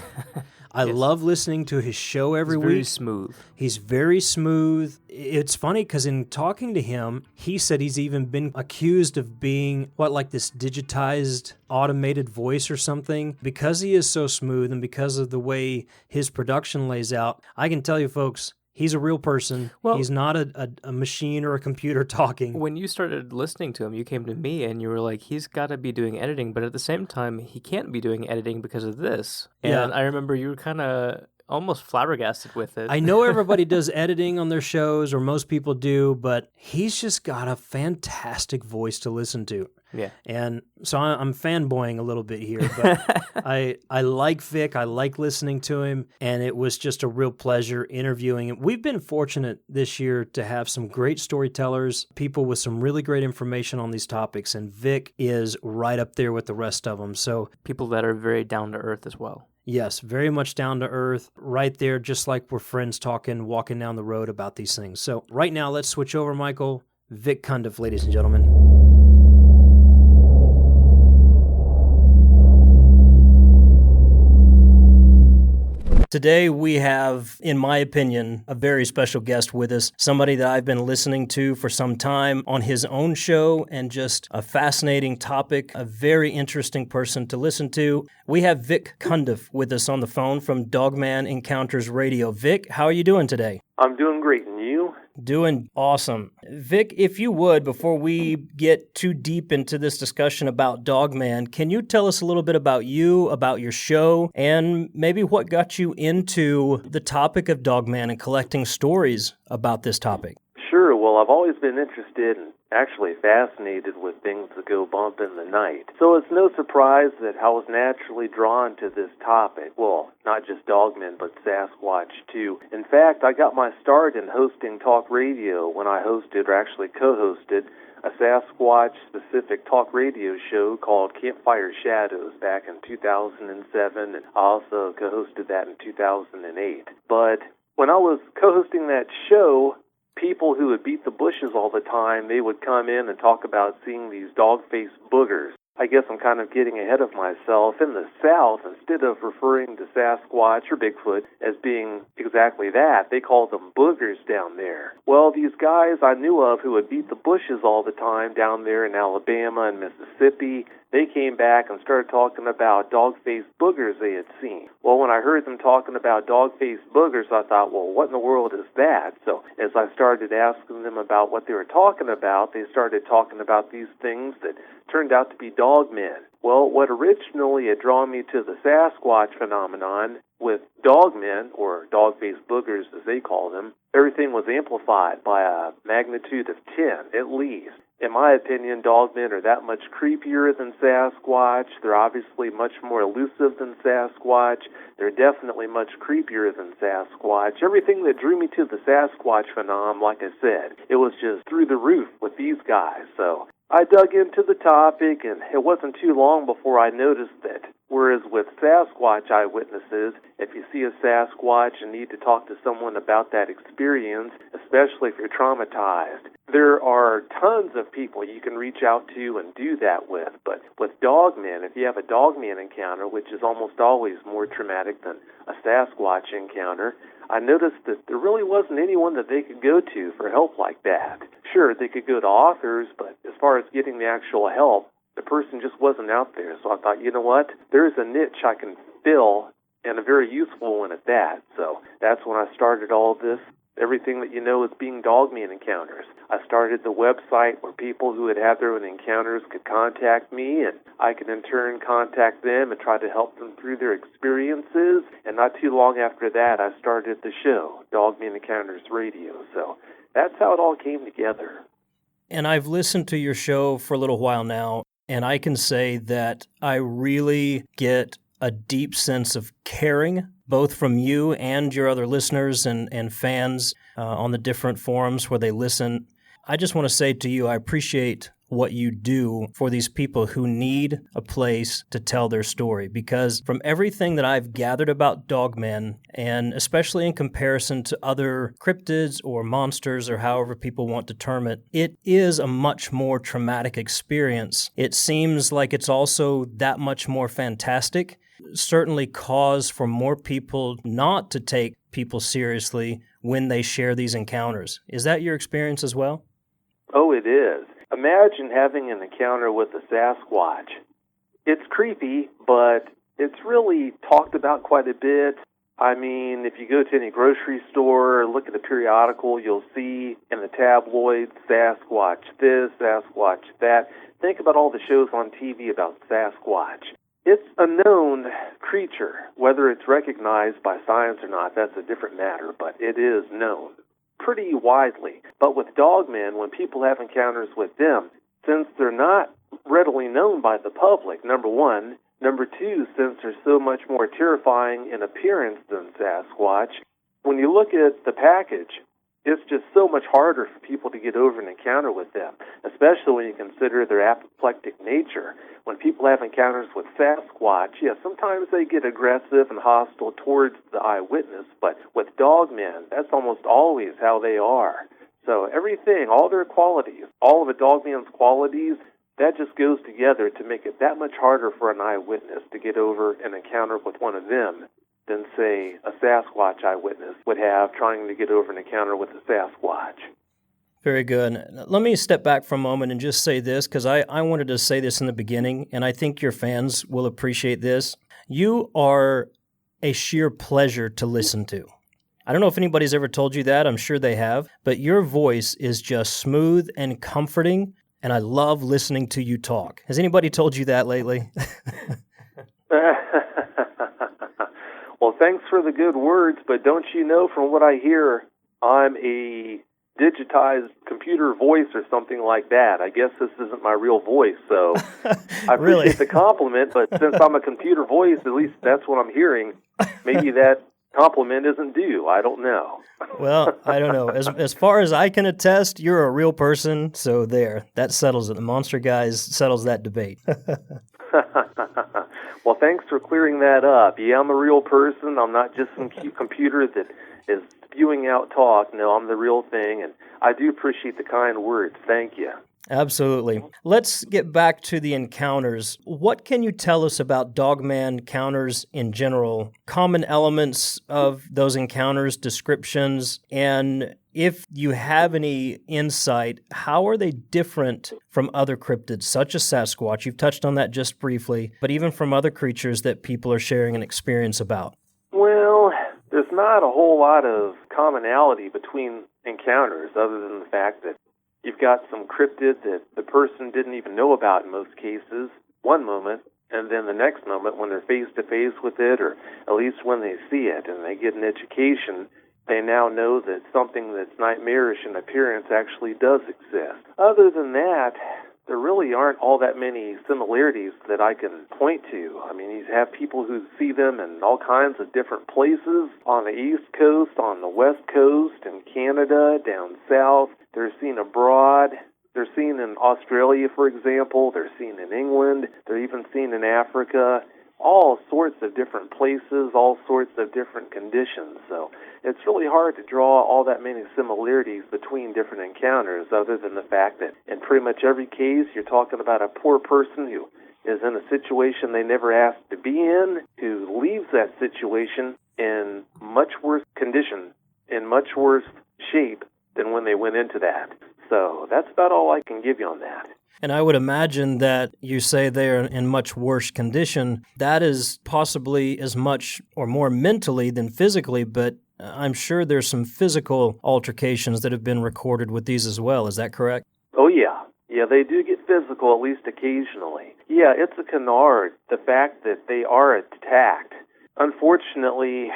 I love listening to his show every week. He's very smooth. He's very smooth. It's funny because in talking to him, he said he's even been accused of being, like this digitized automated voice or something. Because he is so smooth and because of the way his production lays out, I can tell you, folks, he's a real person. Well, he's not a machine or a computer talking. When you started listening to him, you came to me and you were like, he's got to be doing editing, but at the same time, he can't be doing editing because of this. And I remember you were kind of almost flabbergasted with it. I know everybody does editing on their shows, or most people do, but he's just got a fantastic voice to listen to. Yeah. And so I'm fanboying a little bit here, but I like Vic. I like listening to him, and it was just a real pleasure interviewing him. We've been fortunate this year to have some great storytellers, people with some really great information on these topics, and Vic is right up there with the rest of them. So people that are very down to earth as well. Yes, very much down to earth, right there, just like we're friends talking, walking down the road about these things. So right now, let's switch over, Michael. Vic Cundiff, ladies and gentlemen. Today we have, in my opinion, a very special guest with us, somebody that I've been listening to for some time on his own show, and just a fascinating topic, a very interesting person to listen to. We have Vic Cundiff with us on the phone from Dogman Encounters Radio. Vic, how are you doing today? I'm doing great, and you? Doing awesome. Vic, if you would, before we get too deep into this discussion about Dogman, can you tell us a little bit about you, about your show, and maybe what got you into the topic of Dogman and collecting stories about this topic? Sure. Well, I've always been interested in actually fascinated with things that go bump in the night. So it's no surprise that I was naturally drawn to this topic. Well, not just Dogman, but Sasquatch too. In fact, I got my start in hosting talk radio when I hosted, or actually co-hosted, a Sasquatch-specific talk radio show called Campfire Shadows back in 2007, and I also co-hosted that in 2008. But when I was co-hosting that show, people who would beat the bushes all the time, they would come in and talk about seeing these dog-faced boogers. I guess I'm kind of getting ahead of myself. In the South, instead of referring to Sasquatch or Bigfoot as being exactly that, they call them boogers down there. Well, these guys I knew of who would beat the bushes all the time down there in Alabama and Mississippi, they came back and started talking about dog-faced boogers they had seen. Well, when I heard them talking about dog-faced boogers, I thought, well, what in the world is that? So as I started asking them about what they were talking about, they started talking about these things that turned out to be dogmen. Well, what originally had drawn me to the Sasquatch phenomenon with dogmen, or dog-faced boogers as they call them, everything was amplified by a magnitude of 10 at least. In my opinion, dogmen are that much creepier than Sasquatch. They're obviously much more elusive than Sasquatch. They're definitely much creepier than Sasquatch. Everything that drew me to the Sasquatch phenomenon, like I said, it was just through the roof with these guys. So I dug into the topic, and it wasn't too long before I noticed that whereas with Sasquatch eyewitnesses, if you see a Sasquatch and need to talk to someone about that experience, especially if you're traumatized, there are tons of people you can reach out to and do that with. But with dogmen, if you have a dogman encounter, which is almost always more traumatic than a Sasquatch encounter, I noticed that there really wasn't anyone that they could go to for help like that. Sure, they could go to authors, but as far as getting the actual help, the person just wasn't out there. So I thought, you know what? There's a niche I can fill, and a very useful one at that. So that's when I started all this. Everything that you know as being dogman encounters. I started the website where people who had had their own encounters could contact me, and I could in turn contact them and try to help them through their experiences. And not too long after that, I started the show, Dogman Encounters Radio. So that's how it all came together. And I've listened to your show for a little while now, and I can say that I really get a deep sense of caring, both from you and your other listeners and fans on the different forums where they listen. I just want to say to you, I appreciate what you do for these people who need a place to tell their story, because from everything that I've gathered about dogmen, and especially in comparison to other cryptids or monsters or however people want to term it, it is a much more traumatic experience. It seems like it's also that much more fantastic. Certainly cause for more people not to take people seriously when they share these encounters. Is that your experience as well? Oh, it is. Imagine having an encounter with a Sasquatch. It's creepy, but it's really talked about quite a bit. I mean, if you go to any grocery store or look at a periodical, you'll see in the tabloids, Sasquatch this, Sasquatch that. Think about all the shows on TV about Sasquatch. It's a known creature. Whether it's recognized by science or not, that's a different matter, but it is known pretty widely. But with dogmen, when people have encounters with them, since they're not readily known by the public, number one. Number two, since they're so much more terrifying in appearance than Sasquatch, when you look at the package, it's just so much harder for people to get over an encounter with them, especially when you consider their apoplectic nature. When people have encounters with Sasquatch, yeah, sometimes they get aggressive and hostile towards the eyewitness, but with dogmen, that's almost always how they are. So everything, all their qualities, all of a dogman's qualities, that just goes together to make it that much harder for an eyewitness to get over an encounter with one of them than, say, a Sasquatch eyewitness would have trying to get over an encounter with a Sasquatch. Very good. Let me step back for a moment and just say this, because I wanted to say this in the beginning, and I think your fans will appreciate this. You are a sheer pleasure to listen to. I don't know if anybody's ever told you that. I'm sure they have. But your voice is just smooth and comforting, and I love listening to you talk. Has anybody told you that lately? Well, thanks for the good words, but don't you know from what I hear, I'm a digitized computer voice or something like that. I guess this isn't my real voice, so I Really? appreciate the compliment, but since I'm a computer voice, at least that's what I'm hearing. Maybe that compliment isn't due. I don't know. Well, I don't know. As far as I can attest, you're a real person, so there. That settles it. The Monster Guys settles that debate. Well, thanks for clearing that up. Yeah, I'm a real person. I'm not just some cute computer that is spewing out talk. No, I'm the real thing, and I do appreciate the kind words. Thank you. Absolutely. Let's get back to the encounters. What can you tell us about Dogman encounters in general? Common elements of those encounters, descriptions, and if you have any insight, how are they different from other cryptids, such as Sasquatch? You've touched on that just briefly, but even from other creatures that people are sharing an experience about. Well, there's not a whole lot of commonality between encounters other than the fact that you've got some cryptid that the person didn't even know about in most cases, one moment, and then the next moment when they're face-to-face with it, or at least when they see it and they get an education, they now know that something that's nightmarish in appearance actually does exist. Other than that, there really aren't all that many similarities that I can point to. I mean, you have people who see them in all kinds of different places, on the East Coast, on the West Coast, in Canada, down south. They're seen abroad. They're seen in Australia, for example. They're seen in England. They're even seen in Africa. All sorts of different places, all sorts of different conditions. So it's really hard to draw all that many similarities between different encounters, other than the fact that in pretty much every case you're talking about a poor person who is in a situation they never asked to be in, who leaves that situation in much worse condition, in much worse shape than when they went into that. So that's about all I can give you on that. And I would imagine that you say they're in much worse condition. That is possibly as much or more mentally than physically, but I'm sure there's some physical altercations that have been recorded with these as well. Is that correct? Oh, yeah. Yeah, they do get physical, at least occasionally. Yeah, it's a canard, the fact that they are attacked. Unfortunately,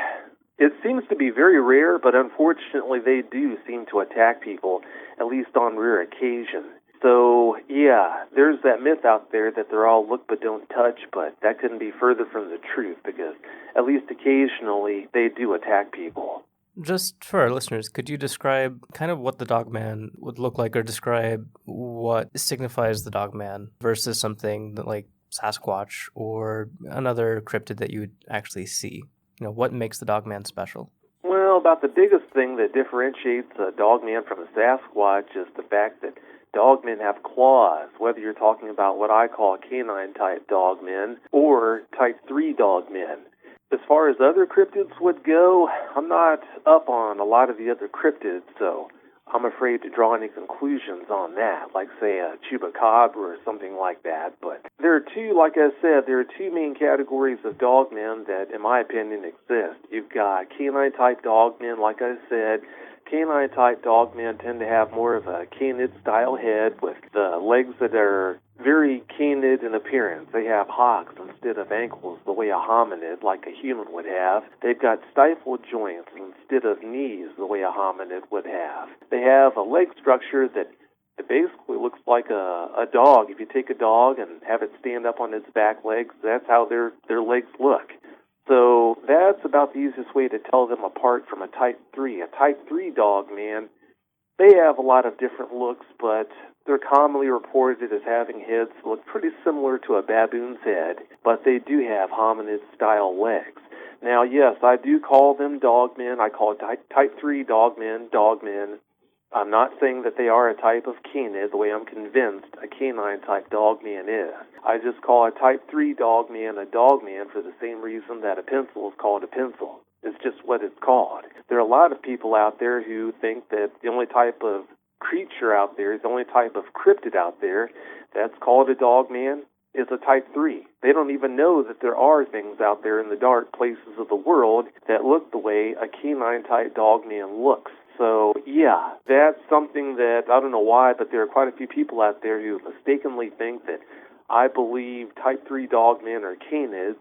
it seems to be very rare, but unfortunately they do seem to attack people, at least on rare occasion. So, yeah, there's that myth out there that they're all look but don't touch, but that couldn't be further from the truth, because at least occasionally they do attack people. Just for our listeners, could you describe kind of what the Dogman would look like, or describe what signifies the Dogman versus something that, like Sasquatch or another cryptid that you would actually see? You know, what makes the Dogman special? Well, about the biggest thing that differentiates a Dogman from a Sasquatch is the fact that Dogmen have claws, whether you're talking about what I call canine-type dogmen or Type 3 dogmen. As far as other cryptids would go, I'm not up on a lot of the other cryptids, so I'm afraid to draw any conclusions on that, like, say, a chupacabra or something like that. But there are two, like I said, there are two main categories of dogmen that, in my opinion, exist. You've got canine-type dogmen, like I said. Canine-type dogmen tend to have more of a canid-style head with the legs that are very canid in appearance. They have hocks instead of ankles, the way a hominid, like a human, would have. They've got stifled joints instead of knees, the way a hominid would have. They have a leg structure that basically looks like a dog. If you take a dog and have it stand up on its back legs, that's how their legs look. So that's about the easiest way to tell them apart from a Type 3. A Type 3 dog, man, they have a lot of different looks, but they're commonly reported as having heads that look pretty similar to a baboon's head, but they do have hominid-style legs. Now, yes, I do call them dogmen. I call Type 3 dogmen. I'm not saying that they are a type of canid, the way I'm convinced a canine-type dogman is. I just call a Type 3 dogman a dogman for the same reason that a pencil is called a pencil. It's just what it's called. There are a lot of people out there who think that the only type of creature out there, the only type of cryptid out there that's called a dogman is a Type 3. They don't even know that there are things out there in the dark places of the world that look the way a canine-type dogman looks. So, yeah, that's something that, I don't know why, but there are quite a few people out there who mistakenly think that I believe Type 3 dogmen are canids,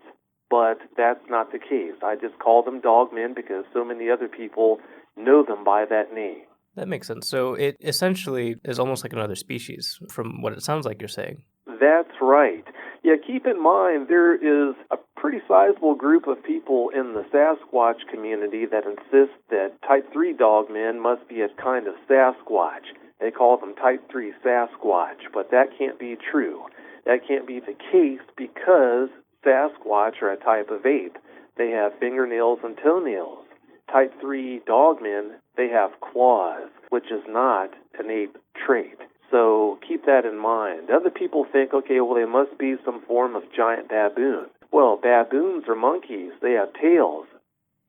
but that's not the case. I just call them dogmen because so many other people know them by that name. That makes sense. So it essentially is almost like another species from what it sounds like you're saying. That's right. Yeah, keep in mind there is a pretty sizable group of people in the Sasquatch community that insist that Type 3 dogmen must be a kind of Sasquatch. They call them Type 3 Sasquatch, but that can't be true. That can't be the case because Sasquatch are a type of ape. They have fingernails and toenails. Type 3 dogmen, they have claws, which is not an ape trait. So keep that in mind. Other people think, okay, well, they must be some form of giant baboon. Well, baboons are monkeys. They have tails.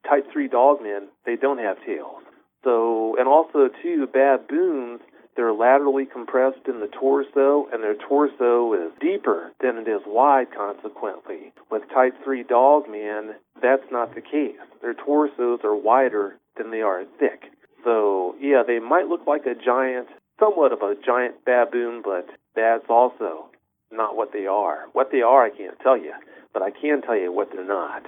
Type 3 dogmen, they don't have tails. So, and also, too, baboons, they're laterally compressed in the torso, and their torso is deeper than it is wide, consequently. With Type 3 dogmen, that's not the case. Their torsos are wider than they are thick. So, yeah, they might look like a giant, somewhat of a giant baboon, but that's also not what they are. What they are, I can't tell you, but I can tell you what they're not.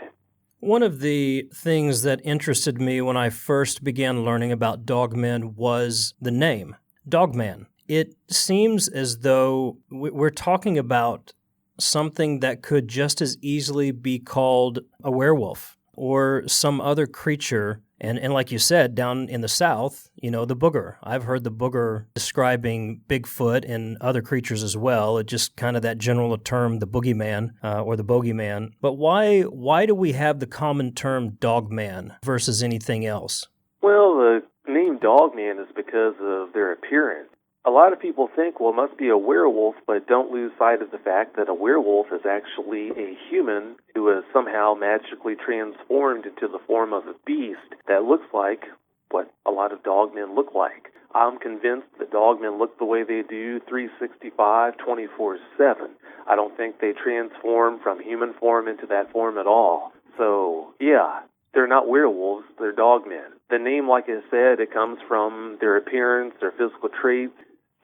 One of the things that interested me when I first began learning about dogmen was the name, Dogman. It seems as though we're talking about something that could just as easily be called a werewolf or some other creature. And like you said, down in the South, the booger. I've heard the booger describing Bigfoot and other creatures as well. It's just kind of that general term, the boogeyman or the bogeyman. But why do we have the common term dogman versus anything else? Well, the name dogman is because of their appearance. A lot of people think, well, it must be a werewolf, but don't lose sight of the fact that a werewolf is actually a human who is somehow magically transformed into the form of a beast that looks like what a lot of dogmen look like. I'm convinced that dogmen look the way they do 365, 24/7. I don't think they transform from human form into that form at all. So, yeah, they're not werewolves, they're dogmen. The name, like I said, it comes from their appearance, their physical traits.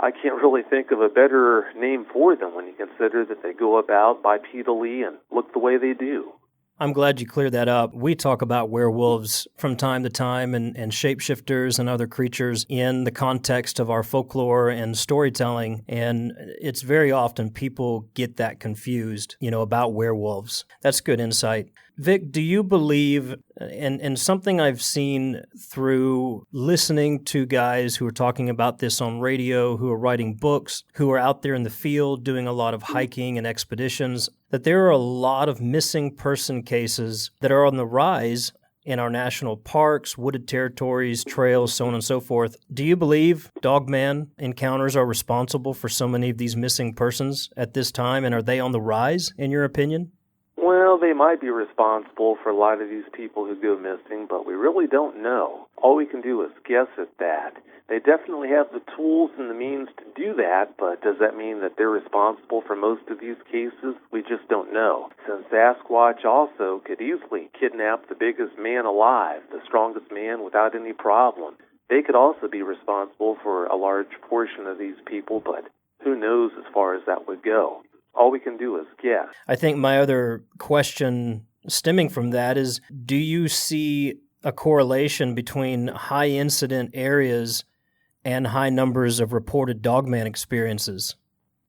I can't really think of a better name for them when you consider that they go about bipedally and look the way they do. I'm glad you cleared that up. We talk about werewolves from time to time and shapeshifters and other creatures in the context of our folklore and storytelling, and it's very often people get that confused, about werewolves. That's good insight. Vic, do you believe, and something I've seen through listening to guys who are talking about this on radio, who are writing books, who are out there in the field doing a lot of hiking and expeditions, that there are a lot of missing person cases that are on the rise in our national parks, wooded territories, trails, so on and so forth. Do you believe dogman encounters are responsible for so many of these missing persons at this time, and are they on the rise, in your opinion? Well, they might be responsible for a lot of these people who go missing, but we really don't know. All we can do is guess at that. They definitely have the tools and the means to do that, but does that mean that they're responsible for most of these cases? We just don't know. Since Sasquatch also could easily kidnap the biggest man alive, the strongest man without any problem, they could also be responsible for a large portion of these people, but who knows as far as that would go. All we can do is guess. I think my other question stemming from that is, do you see a correlation between high incident areas and high numbers of reported dogman experiences?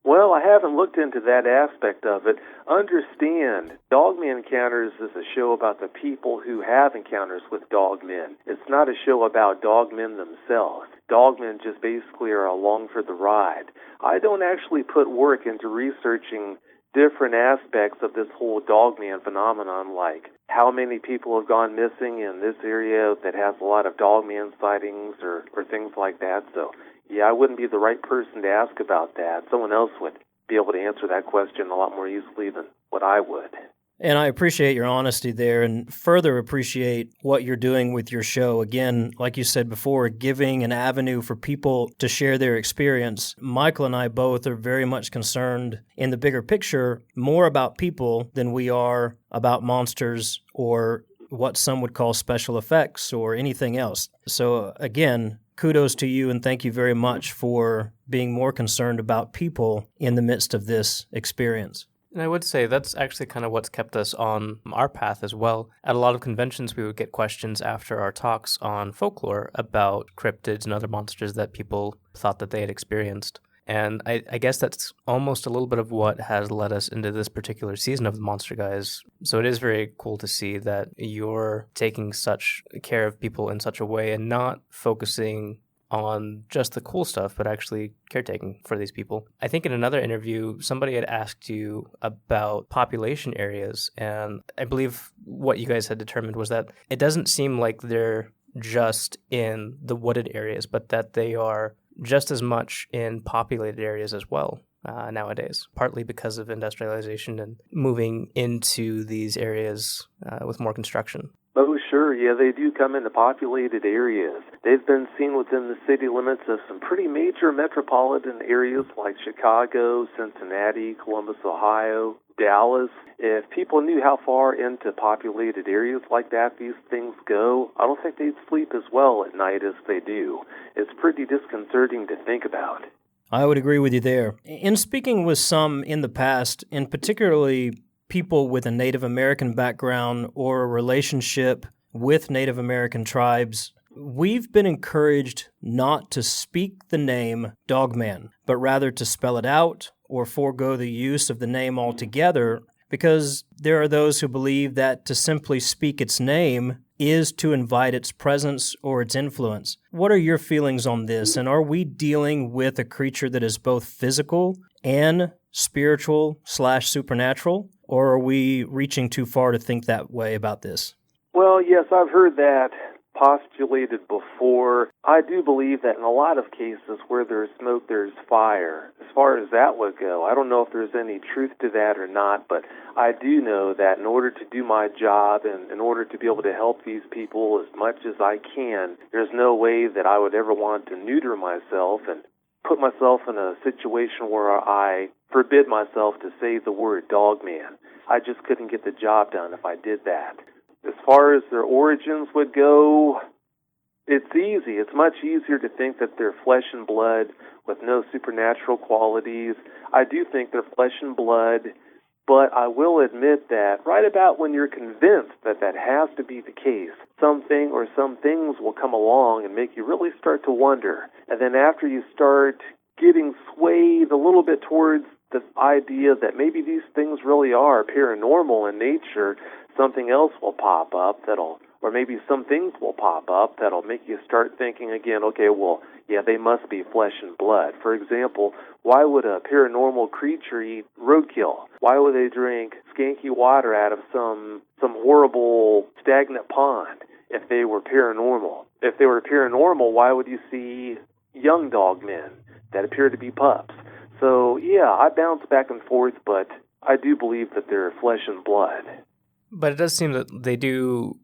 Well, I haven't looked into that aspect of it. Understand, Dogman Encounters is a show about the people who have encounters with dogmen. It's not a show about dogmen themselves. Dogmen just basically are along for the ride. I don't actually put work into researching different aspects of this whole dogman phenomenon, like how many people have gone missing in this area that has a lot of dogman sightings or things like that. So, yeah, I wouldn't be the right person to ask about that. Someone else would be able to answer that question a lot more easily than what I would. And I appreciate your honesty there, and further appreciate what you're doing with your show. Again, like you said before, giving an avenue for people to share their experience. Michael and I both are very much concerned in the bigger picture more about people than we are about monsters or what some would call special effects or anything else. So again, kudos to you, and thank you very much for being more concerned about people in the midst of this experience. And I would say that's actually kind of what's kept us on our path as well. At a lot of conventions, we would get questions after our talks on folklore about cryptids and other monsters that people thought that they had experienced. And I guess that's almost a little bit of what has led us into this particular season of the Monster Guys. So it is very cool to see that you're taking such care of people in such a way and not focusing on just the cool stuff, but actually caretaking for these people. I think in another interview, somebody had asked you about population areas, and I believe what you guys had determined was that it doesn't seem like they're just in the wooded areas, but that they are just as much in populated areas as well nowadays, partly because of industrialization and moving into these areas with more construction. Oh, sure. Yeah, they do come into populated areas. They've been seen within the city limits of some pretty major metropolitan areas like Chicago, Cincinnati, Columbus, Ohio, Dallas. If people knew how far into populated areas like that these things go, I don't think they'd sleep as well at night as they do. It's pretty disconcerting to think about. I would agree with you there. In speaking with some in the past, and particularly people with a Native American background or a relationship with Native American tribes, we've been encouraged not to speak the name Dogman, but rather to spell it out or forego the use of the name altogether, because there are those who believe that to simply speak its name is to invite its presence or its influence. What are your feelings on this, and are we dealing with a creature that is both physical and spiritual/supernatural, or are we reaching too far to think that way about this? Well, yes, I've heard that postulated before. I do believe that in a lot of cases where there's smoke, there's fire. As far as that would go, I don't know if there's any truth to that or not, but I do know that in order to do my job and in order to be able to help these people as much as I can, there's no way that I would ever want to neuter myself and put myself in a situation where I forbid myself to say the word Dogman. I just couldn't get the job done if I did that. As far as their origins would go, it's easy. It's much easier to think that they're flesh and blood with no supernatural qualities. I do think they're flesh and blood, but I will admit that right about when you're convinced that that has to be the case, something or some things will come along and make you really start to wonder. And then after you start getting swayed a little bit towards the idea that maybe these things really are paranormal in nature, something else will pop up or maybe some things will pop up that'll make you start thinking again, okay, well, yeah, they must be flesh and blood. For example, why would a paranormal creature eat roadkill? Why would they drink skanky water out of some horrible stagnant pond if they were paranormal? If they were paranormal, why would you see young dogmen that appear to be pups? So, yeah, I bounce back and forth, but I do believe that they're flesh and blood. But it does seem that they do,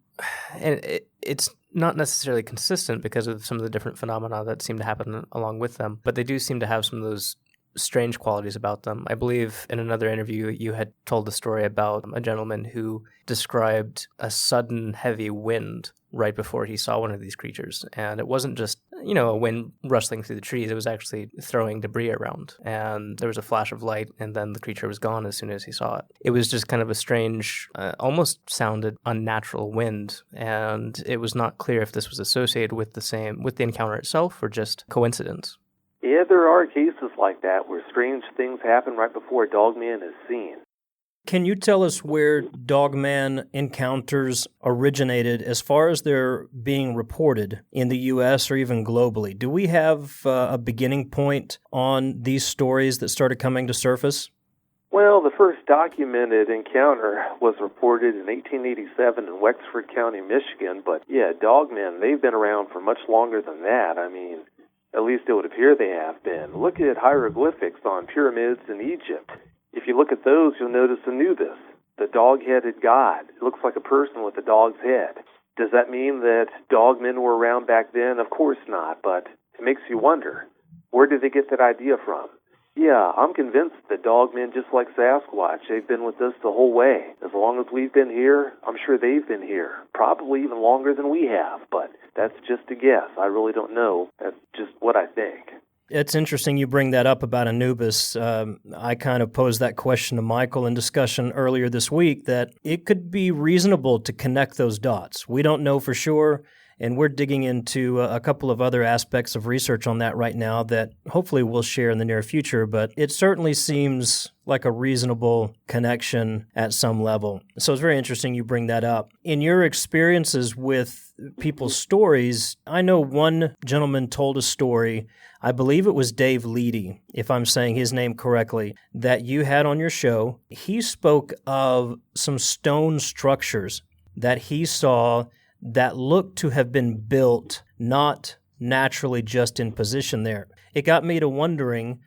and it's not necessarily consistent because of some of the different phenomena that seem to happen along with them, but they do seem to have some of those strange qualities about them. I believe in another interview you had told the story about a gentleman who described a sudden heavy wind right before he saw one of these creatures. And it wasn't just, a wind rustling through the trees. It was actually throwing debris around. And there was a flash of light, and then the creature was gone as soon as he saw it. It was just kind of a strange, almost sounded unnatural wind. And it was not clear if this was associated with the encounter itself or just coincidence. Yeah, there are cases like that where strange things happen right before a dogman is seen. Can you tell us where Dogman encounters originated as far as they're being reported in the U.S. or even globally? Do we have a beginning point on these stories that started coming to surface? Well, the first documented encounter was reported in 1887 in Wexford County, Michigan. But yeah, dogmen, they've been around for much longer than that. I mean, at least it would appear they have been. Look at hieroglyphics on pyramids in Egypt. If you look at those, you'll notice Anubis, the dog-headed god. It looks like a person with a dog's head. Does that mean that dogmen were around back then? Of course not, but it makes you wonder, where did they get that idea from? Yeah, I'm convinced that dogmen, just like Sasquatch, they've been with us the whole way. As long as we've been here, I'm sure they've been here. Probably even longer than we have, but that's just a guess. I really don't know. That's just what I think. It's interesting you bring that up about Anubis. I kind of posed that question to Michael in discussion earlier this week, that it could be reasonable to connect those dots. We don't know for sure, and we're digging into a couple of other aspects of research on that right now that hopefully we'll share in the near future, but it certainly seems like a reasonable connection at some level. So it's very interesting you bring that up. In your experiences with people's stories, I know one gentleman told a story, I believe it was Dave Leedy, if I'm saying his name correctly, that you had on your show. He spoke of some stone structures that he saw that looked to have been built, not naturally just in position there. It got me to wondering,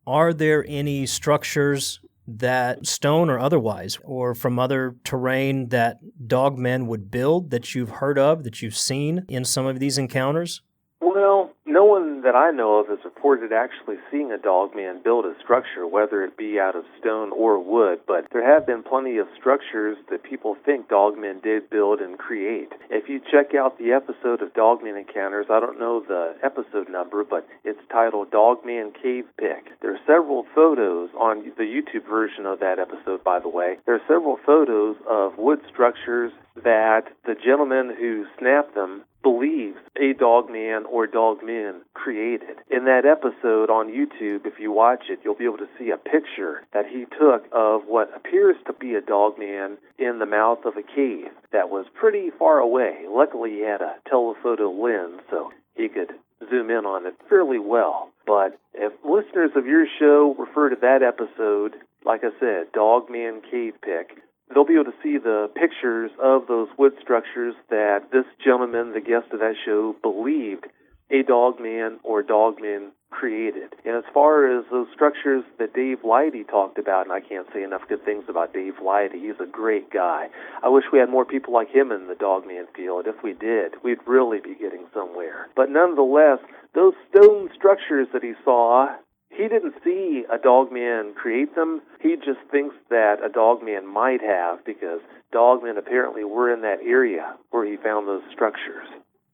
are there any structures that, stone or otherwise, or from other terrain, that dogmen would build that you've heard of, that you've seen in some of these encounters? Well, no one that I know of has reported actually seeing a dogman build a structure, whether it be out of stone or wood, but there have been plenty of structures that people think dogmen did build and create. If you check out the episode of Dogman Encounters, I don't know the episode number, but it's titled Dogman Cave Pick. There are several photos on the YouTube version of that episode, by the way. There are several photos of wood structures that the gentleman who snapped them believes a dogman or dogmen created. In that episode on YouTube, if you watch it, you'll be able to see a picture that he took of what appears to be a dogman in the mouth of a cave that was pretty far away. Luckily, he had a telephoto lens, so he could zoom in on it fairly well. But if listeners of your show refer to that episode, like I said, Dogman Cave Pick, they'll be able to see the pictures of those wood structures that this gentleman, the guest of that show, believed a dogman or dogmen created. And as far as those structures that Dave Leidy talked about, and I can't say enough good things about Dave Leidy, he's a great guy. I wish we had more people like him in the dogman field. If we did, we'd really be getting somewhere. But nonetheless, those stone structures that he saw, he didn't see a dogman create them. He just thinks that a dogman might have, because dogmen apparently were in that area where he found those structures.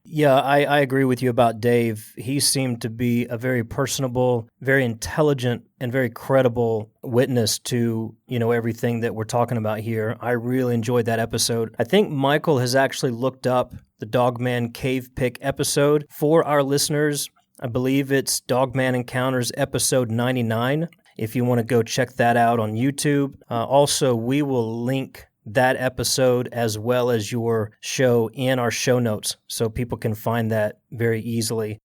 Yeah, I agree with you about Dave. He seemed to be a very personable, very intelligent, and very credible witness to, everything that we're talking about here. I really enjoyed that episode. I think Michael has actually looked up the Dogman Cave Pick episode for our listeners. I believe it's Dogman Encounters episode 99, if you want to go check that out on YouTube. Also, we will link that episode as well as your show in our show notes so people can find that very easily.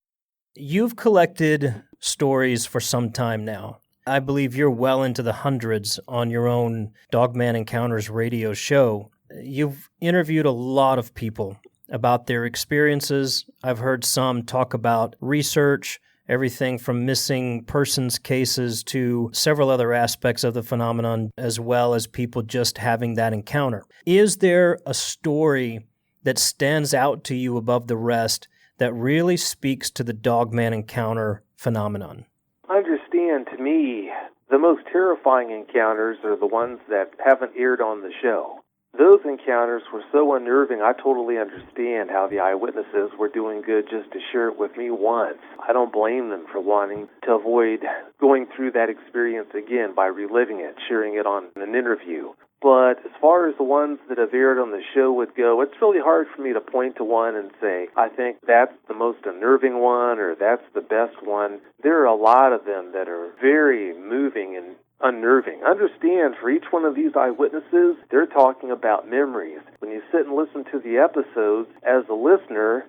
You've collected stories for some time now. I believe you're well into the hundreds on your own Dogman Encounters radio show. You've interviewed a lot of people about their experiences. I've heard some talk about research, everything from missing persons cases to several other aspects of the phenomenon, as well as people just having that encounter. Is there a story that stands out to you above the rest that really speaks to the Dogman encounter phenomenon? I understand, to me, the most terrifying encounters are the ones that haven't aired on the show. Those encounters were so unnerving, I totally understand how the eyewitnesses were doing good just to share it with me once. I don't blame them for wanting to avoid going through that experience again by reliving it, sharing it on an interview. But as far as the ones that have aired on the show would go, it's really hard for me to point to one and say, I think that's the most unnerving one or that's the best one. There are a lot of them that are very moving and unnerving. Understand, for each one of these eyewitnesses, they're talking about memories. When you sit and listen to the episodes, as a listener,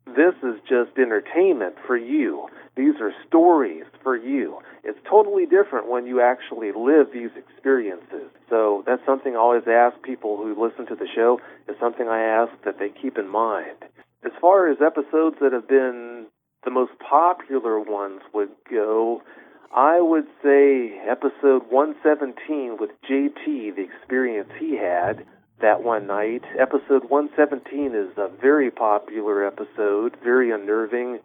this is just entertainment for you. These are stories for you. It's totally different when you actually live these experiences. So that's something I always ask people who listen to the show, is something I ask that they keep in mind. As far as episodes that have been the most popular ones would go, I would say episode 117 with JT, the experience he had that one night. Episode 117 is a very popular episode, very unnerving.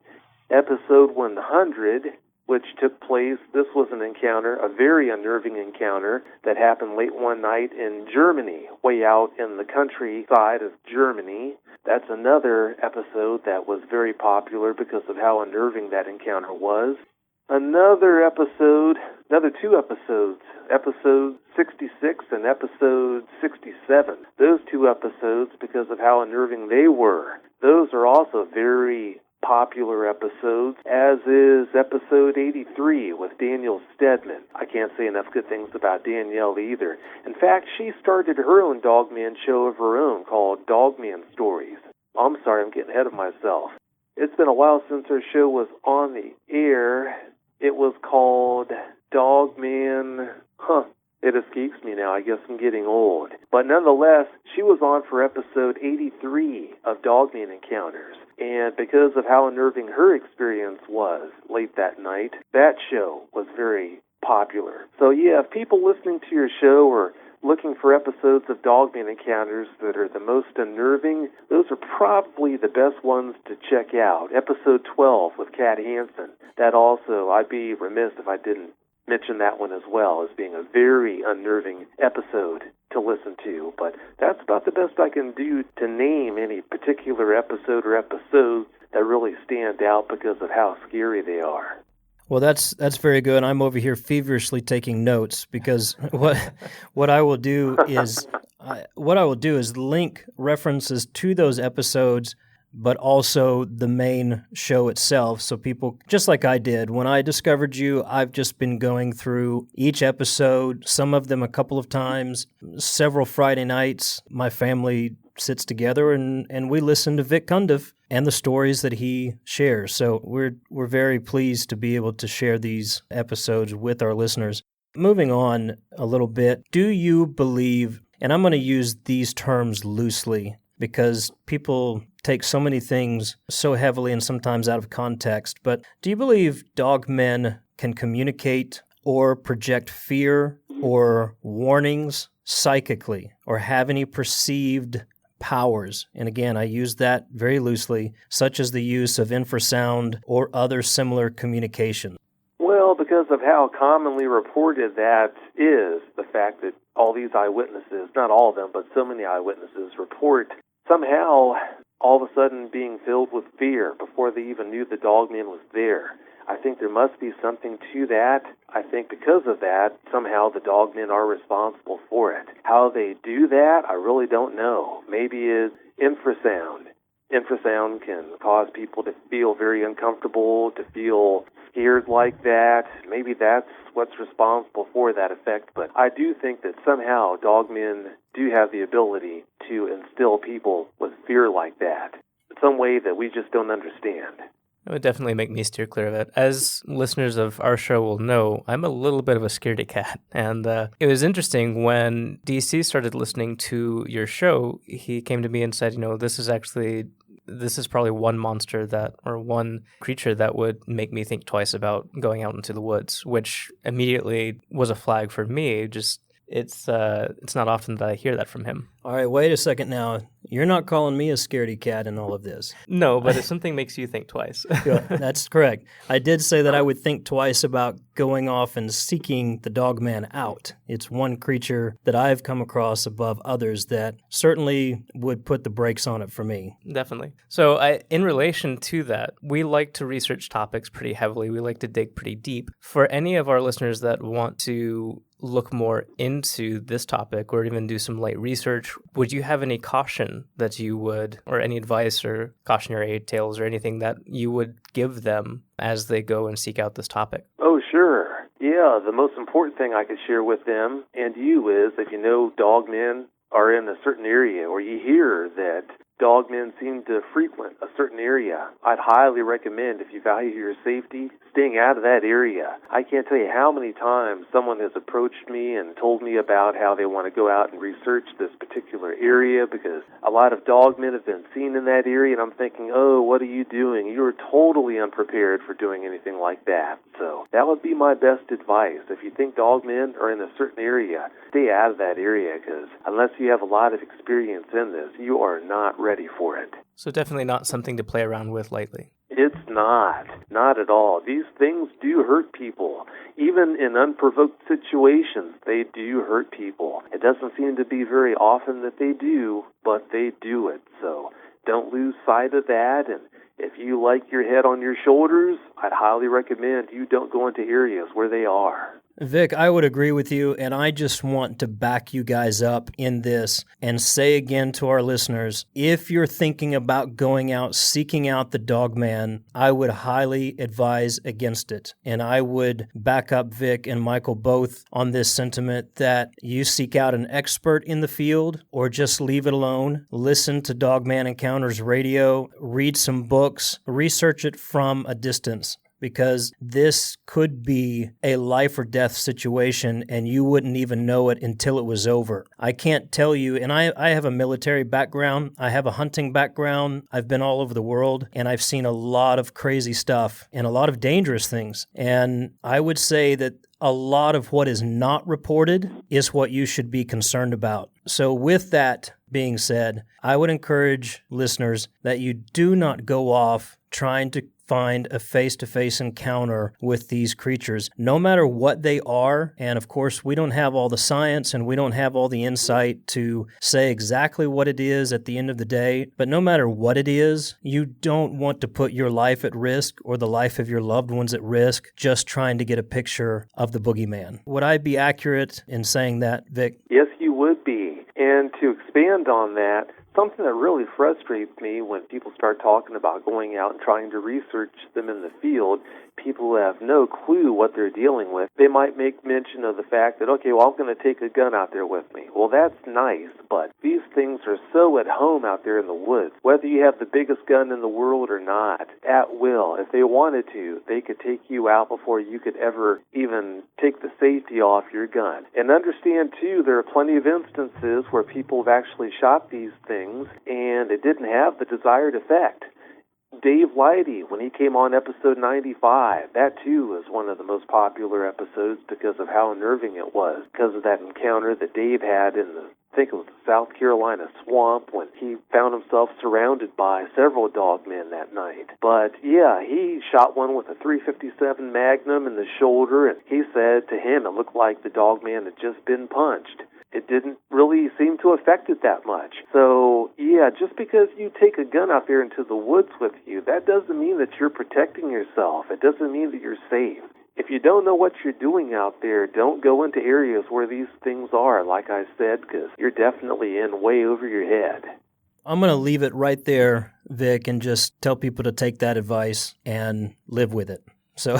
Episode 100, which took place, this was an encounter, a very unnerving encounter that happened late one night in Germany, way out in the countryside of Germany. That's another episode that was very popular because of how unnerving that encounter was. another two episodes, episode 66 and episode 67. Those two episodes, because of how unnerving they were, those are also very popular episodes, as is episode 83 with Daniel Stedman. I can't say enough good things about Danielle either. In fact, she started her own Dogman show of her own called Dogman Stories. I'm sorry, I'm getting ahead of myself. It's been a while since her show was on the air. It was called Dogman... It escapes me now. I guess I'm getting old. But nonetheless, she was on for episode 83 of Dogman Encounters. And because of how unnerving her experience was late that night, that show was very popular. So yeah, if people listening to your show are looking for episodes of Dogman Encounters that are the most unnerving, those are probably the best ones to check out. Episode 12 with Kat Hansen. That also, I'd be remiss if I didn't mention that one as well as being a very unnerving episode to listen to. But that's about the best I can do to name any particular episode or episodes that really stand out because of how scary they are. Well, that's very good. I'm over here feverishly taking notes because what I will do is link references to those episodes, but also the main show itself. So people, just like I did, when I discovered you, I've just been going through each episode, some of them a couple of times, several Friday nights. My family sits together and we listen to Vic Cundiff and the stories that he shares. So we're very pleased to be able to share these episodes with our listeners. Moving on a little bit, do you believe, and I'm going to use these terms loosely because people take so many things so heavily and sometimes out of context, but do you believe dogmen can communicate or project fear or warnings psychically or have any perceived powers? And again, I use that very loosely, such as the use of infrasound or other similar communication. Well, because of how commonly reported that is, the fact that all these eyewitnesses, not all of them, but so many eyewitnesses report somehow all of a sudden being filled with fear before they even knew the dogman was there. I think there must be something to that. I think because of that, somehow the dogmen are responsible for it. How they do that, I really don't know. Maybe it's infrasound. Infrasound can cause people to feel very uncomfortable, to feel scared like that. Maybe that's what's responsible for that effect. But I do think that somehow dogmen do have the ability to instill people with fear like that in some way that we just don't understand. It would definitely make me steer clear of it. As listeners of our show will know, I'm a little bit of a scaredy cat. And it was interesting when DC started listening to your show, he came to me and said, this is probably one monster or one creature that would make me think twice about going out into the woods, which immediately was a flag for me. It's not often that I hear that from him. All right, wait a second now. You're not calling me a scaredy cat in all of this. No, but if something makes you think twice. Yeah, that's correct. I did say that I would think twice about going off and seeking the dogman out. It's one creature that I've come across above others that certainly would put the brakes on it for me. Definitely. So in relation to that, we like to research topics pretty heavily. We like to dig pretty deep. For any of our listeners that want to look more into this topic or even do some light research, would you have any caution that you would, or any advice or cautionary tales or anything that you would give them as they go and seek out this topic? Oh, sure. Yeah, the most important thing I could share with them and you is if you know dogmen are in a certain area or you hear that dogmen seem to frequent a certain area, I'd highly recommend, if you value your safety, staying out of that area. I can't tell you how many times someone has approached me and told me about how they want to go out and research this particular area because a lot of dogmen have been seen in that area, and I'm thinking, oh, what are you doing? You're totally unprepared for doing anything like that. So that would be my best advice. If you think dogmen are in a certain area, stay out of that area because unless you have a lot of experience in this, you are not ready for it. So definitely not something to play around with lightly. It's not at all. These things do hurt people. Even in unprovoked situations, they do hurt people. It doesn't seem to be very often that they do, but they do it. So don't lose sight of that. And if you like your head on your shoulders, I'd highly recommend you don't go into areas where they are. Vic, I would agree with you, and I just want to back you guys up in this and say again to our listeners, if you're thinking about going out, seeking out the Dogman, I would highly advise against it. And I would back up Vic and Michael both on this sentiment that you seek out an expert in the field or just leave it alone. Listen to Dogman Encounters Radio, read some books, research it from a distance, because this could be a life or death situation and you wouldn't even know it until it was over. I can't tell you, and I have a military background, I have a hunting background, I've been all over the world, and I've seen a lot of crazy stuff and a lot of dangerous things. And I would say that a lot of what is not reported is what you should be concerned about. So with that being said, I would encourage listeners that you do not go off trying to find a face-to-face encounter with these creatures, no matter what they are. And of course, we don't have all the science and we don't have all the insight to say exactly what it is at the end of the day. But no matter what it is, you don't want to put your life at risk or the life of your loved ones at risk just trying to get a picture of the boogeyman. Would I be accurate in saying that, Vic? Yes, you would be. And to expand on that, something that really frustrates me when people start talking about going out and trying to research them in the field, people who have no clue what they're dealing with, they might make mention of the fact that, okay, well, I'm going to take a gun out there with me. Well, that's nice, but these things are so at home out there in the woods. Whether you have the biggest gun in the world or not, at will, if they wanted to, they could take you out before you could ever even take the safety off your gun. And understand, too, there are plenty of instances where people have actually shot these things and it didn't have the desired effect. Dave Leidy, when he came on episode 95, that too was one of the most popular episodes because of how unnerving it was, because of that encounter that Dave had in the, I think it was the South Carolina swamp, when he found himself surrounded by several dogmen that night. But yeah, he shot one with a .357 Magnum in the shoulder, and he said to him it looked like the dogman had just been punched. It didn't really seem to affect it that much. So, yeah, just because you take a gun out there into the woods with you, that doesn't mean that you're protecting yourself. It doesn't mean that you're safe. If you don't know what you're doing out there, don't go into areas where these things are, like I said, because you're definitely in way over your head. I'm going to leave it right there, Vic, and just tell people to take that advice and live with it. So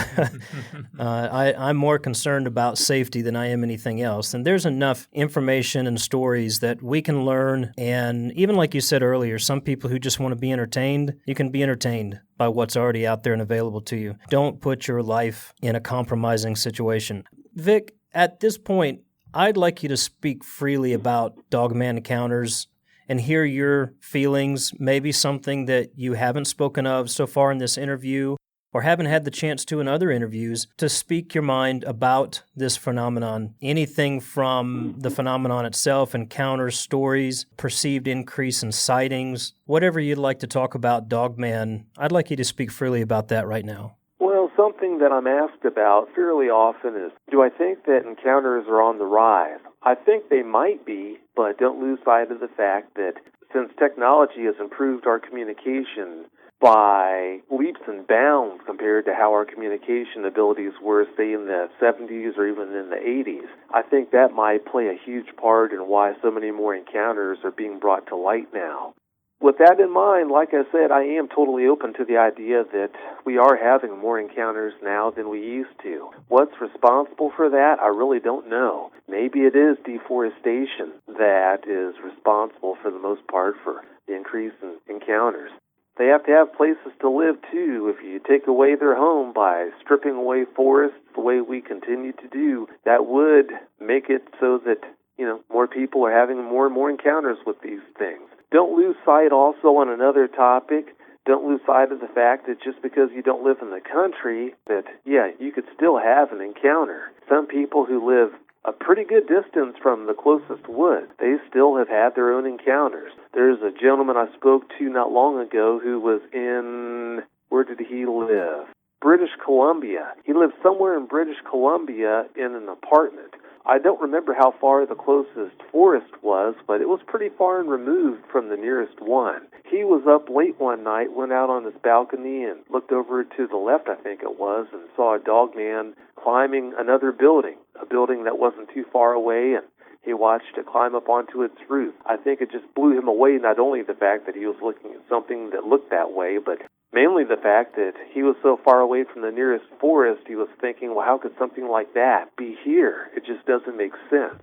I'm more concerned about safety than I am anything else. And there's enough information and stories that we can learn. And even like you said earlier, some people who just want to be entertained, you can be entertained by what's already out there and available to you. Don't put your life in a compromising situation. Vic, at this point, I'd like you to speak freely about Dogman Encounters and hear your feelings, maybe something that you haven't spoken of so far in this interview, or haven't had the chance to in other interviews, to speak your mind about this phenomenon. Anything from the phenomenon itself, encounters, stories, perceived increase in sightings, whatever you'd like to talk about Dogman, I'd like you to speak freely about that right now. Well, something that I'm asked about fairly often is, do I think that encounters are on the rise? I think they might be, but don't lose sight of the fact that since technology has improved our communication by leaps and bounds compared to how our communication abilities were, say, in the 70s or even in the 80s. I think that might play a huge part in why so many more encounters are being brought to light now. With that in mind, like I said, I am totally open to the idea that we are having more encounters now than we used to. What's responsible for that? I really don't know. Maybe it is deforestation that is responsible for the most part for the increase in encounters. They have to have places to live, too. If you take away their home by stripping away forests the way we continue to do, that would make it so that, more people are having more and more encounters with these things. Don't lose sight also on another topic. Don't lose sight of the fact that just because you don't live in the country, that, you could still have an encounter. Some people who live a pretty good distance from the closest wood, they still have had their own encounters. There's a gentleman I spoke to not long ago who was in, where did he live? British Columbia. He lived somewhere in British Columbia in an apartment. I don't remember how far the closest forest was, but it was pretty far and removed from the nearest one. He was up late one night, went out on his balcony and looked over to the left, I think it was, and saw a dogman climbing another building, a building that wasn't too far away, and he watched it climb up onto its roof. I think it just blew him away, not only the fact that he was looking at something that looked that way, but mainly the fact that he was so far away from the nearest forest, he was thinking, well, how could something like that be here? It just doesn't make sense.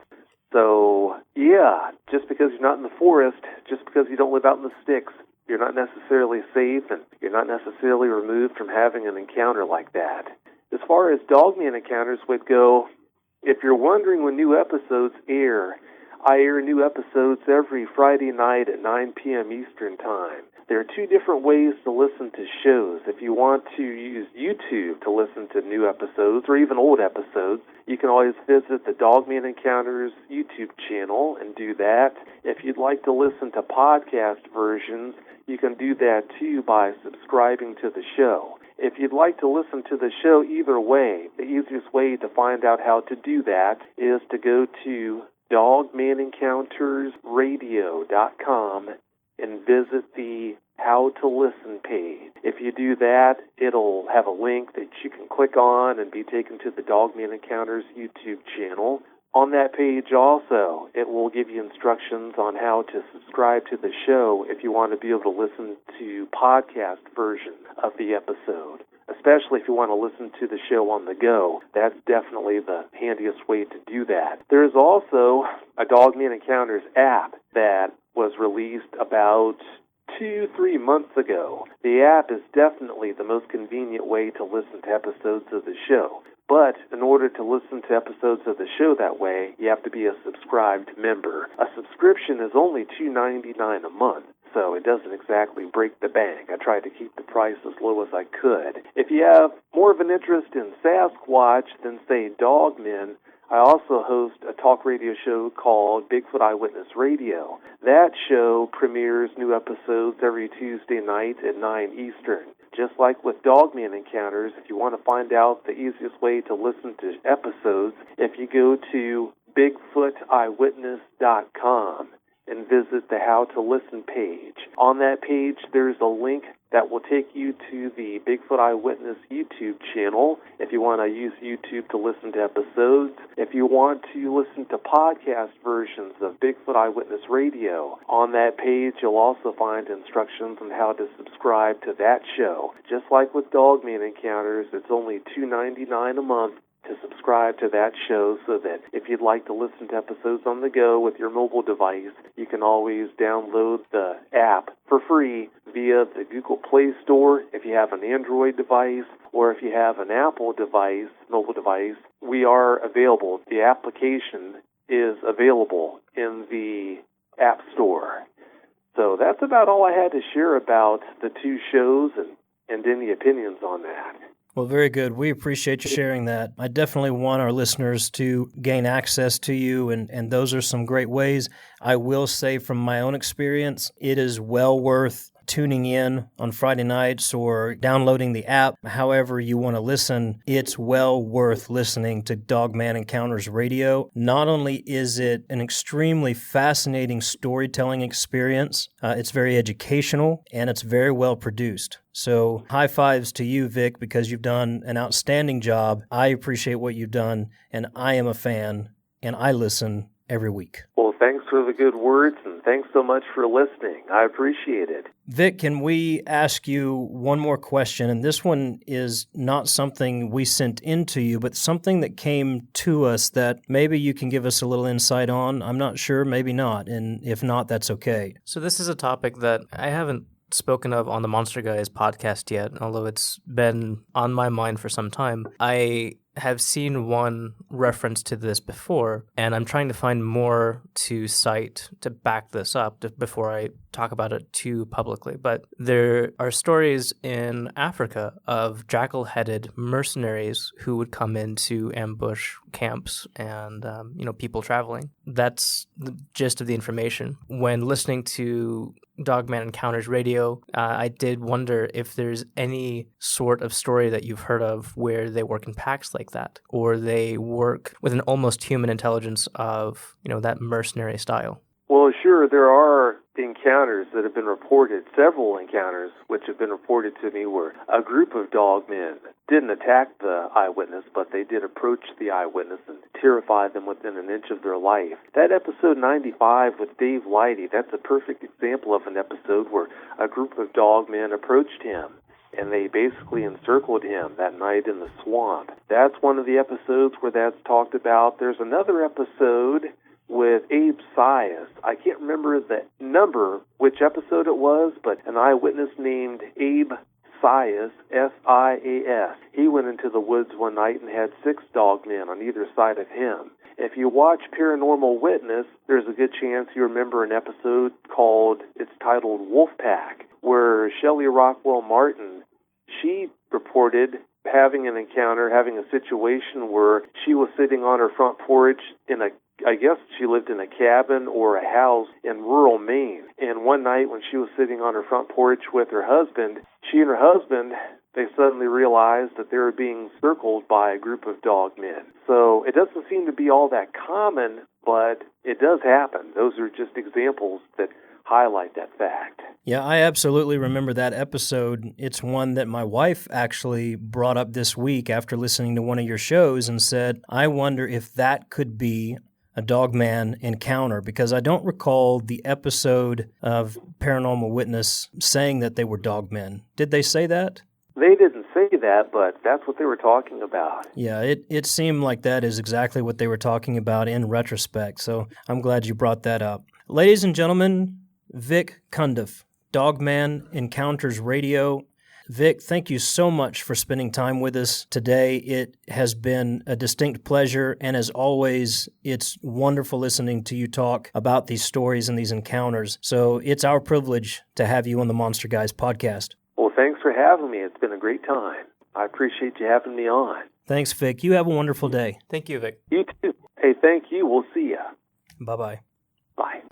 So, yeah, just because you're not in the forest, just because you don't live out in the sticks, you're not necessarily safe, and you're not necessarily removed from having an encounter like that. As far as Dogman encounters would go, if you're wondering when new episodes air, I air new episodes every Friday night at 9 p.m. Eastern Time. There are two different ways to listen to shows. If you want to use YouTube to listen to new episodes or even old episodes, you can always visit the Dogman Encounters YouTube channel and do that. If you'd like to listen to podcast versions, you can do that too by subscribing to the show. If you'd like to listen to the show either way, the easiest way to find out how to do that is to go to dogmanencountersradio.com and visit the How to Listen page. If you do that, it'll have a link that you can click on and be taken to the Dogman Encounters YouTube channel. On that page also, it will give you instructions on how to subscribe to the show if you want to be able to listen to podcast version of the episode. Especially if you want to listen to the show on the go, that's definitely the handiest way to do that. There is also a Dogman Encounters app that was released about 2-3 months ago. The app is definitely the most convenient way to listen to episodes of the show. But in order to listen to episodes of the show that way, you have to be a subscribed member. A subscription is only $2.99 a month, so it doesn't exactly break the bank. I tried to keep the price as low as I could. If you have more of an interest in Sasquatch than, say, Dogman, I also host a talk radio show called Bigfoot Eyewitness Radio. That show premieres new episodes every Tuesday night at 9 Eastern. Just like with Dogman Encounters, if you want to find out the easiest way to listen to episodes, if you go to BigfootEyewitness.com and visit the How to Listen page. On that page, there's a link that will take you to the Bigfoot Eyewitness YouTube channel if you want to use YouTube to listen to episodes. If you want to listen to podcast versions of Bigfoot Eyewitness Radio, on that page you'll also find instructions on how to subscribe to that show. Just like with Dogman Encounters, it's only $2.99 a month to subscribe to that show, so that if you'd like to listen to episodes on the go with your mobile device, you can always download the app for free via the Google Play Store if you have an Android device, or if you have an Apple device, mobile device, we are available. The application is available in the App Store. So that's about all I had to share about the two shows and any opinions on that. Well, very good. We appreciate you sharing that. I definitely want our listeners to gain access to you, and those are some great ways. I will say from my own experience, it is well worth tuning in on Friday nights or downloading the app. However you want to listen, it's well worth listening to Dogman Encounters Radio. Not only is it an extremely fascinating storytelling experience, it's very educational, and it's very well produced. So high fives to you, Vic, because you've done an outstanding job. I appreciate what you've done, and I am a fan, and I listen every week. Well, thanks for the good words, and thanks so much for listening. I appreciate it. Vic, can we ask you one more question? And this one is not something we sent into you, but something that came to us that maybe you can give us a little insight on. I'm not sure, maybe not. And if not, that's okay. So this is a topic that I haven't spoken of on the Monster Guys podcast yet, although it's been on my mind for some time. I have seen one reference to this before, and I'm trying to find more to cite to back this up before I talk about it too publicly. But there are stories in Africa of jackal-headed mercenaries who would come in to ambush camps and people traveling. That's the gist of the information. When listening to Dogman Encounters Radio, I did wonder if there's any sort of story that you've heard of where they work in packs like that, or they work with an almost human intelligence of, that mercenary style. Well, sure, there are encounters that have been reported, several encounters which have been reported to me where a group of dogmen didn't attack the eyewitness, but they did approach the eyewitness and terrify them within an inch of their life. That episode 95 with Dave Lighty, that's a perfect example of an episode where a group of dogmen approached him, and they basically encircled him that night in the swamp. That's one of the episodes where that's talked about. There's another episode with Abe Sias. I can't remember the number, which episode it was, but an eyewitness named Abe Sias, S-I-A-S. He went into the woods one night and had 6 dogmen on either side of him. If you watch Paranormal Witness, there's a good chance you remember an episode it's titled Wolfpack, where Shelley Rockwell Martin, she reported having an encounter, having a situation where she was sitting on her front porch I guess she lived in a cabin or a house in rural Maine. And one night when she was sitting on her front porch with her husband, she and her husband, they suddenly realized that they were being circled by a group of dogmen. So it doesn't seem to be all that common, but it does happen. Those are just examples that highlight that fact. Yeah, I absolutely remember that episode. It's one that my wife actually brought up this week after listening to one of your shows and said, I wonder if that could be a dogman encounter, because I don't recall the episode of Paranormal Witness saying that they were dogmen. Did they say that? They didn't say that, but that's what they were talking about. Yeah, it seemed like that is exactly what they were talking about in retrospect, so I'm glad you brought that up. Ladies and gentlemen, Vic Cundiff, Dogman Encounters Radio. Vic, thank you so much for spending time with us today. It has been a distinct pleasure, and as always, it's wonderful listening to you talk about these stories and these encounters. So it's our privilege to have you on the Monster Guys podcast. Well, thanks for having me. It's been a great time. I appreciate you having me on. Thanks, Vic. You have a wonderful day. Thank you, Vic. You too. Hey, thank you. We'll see ya. Bye-bye. Bye.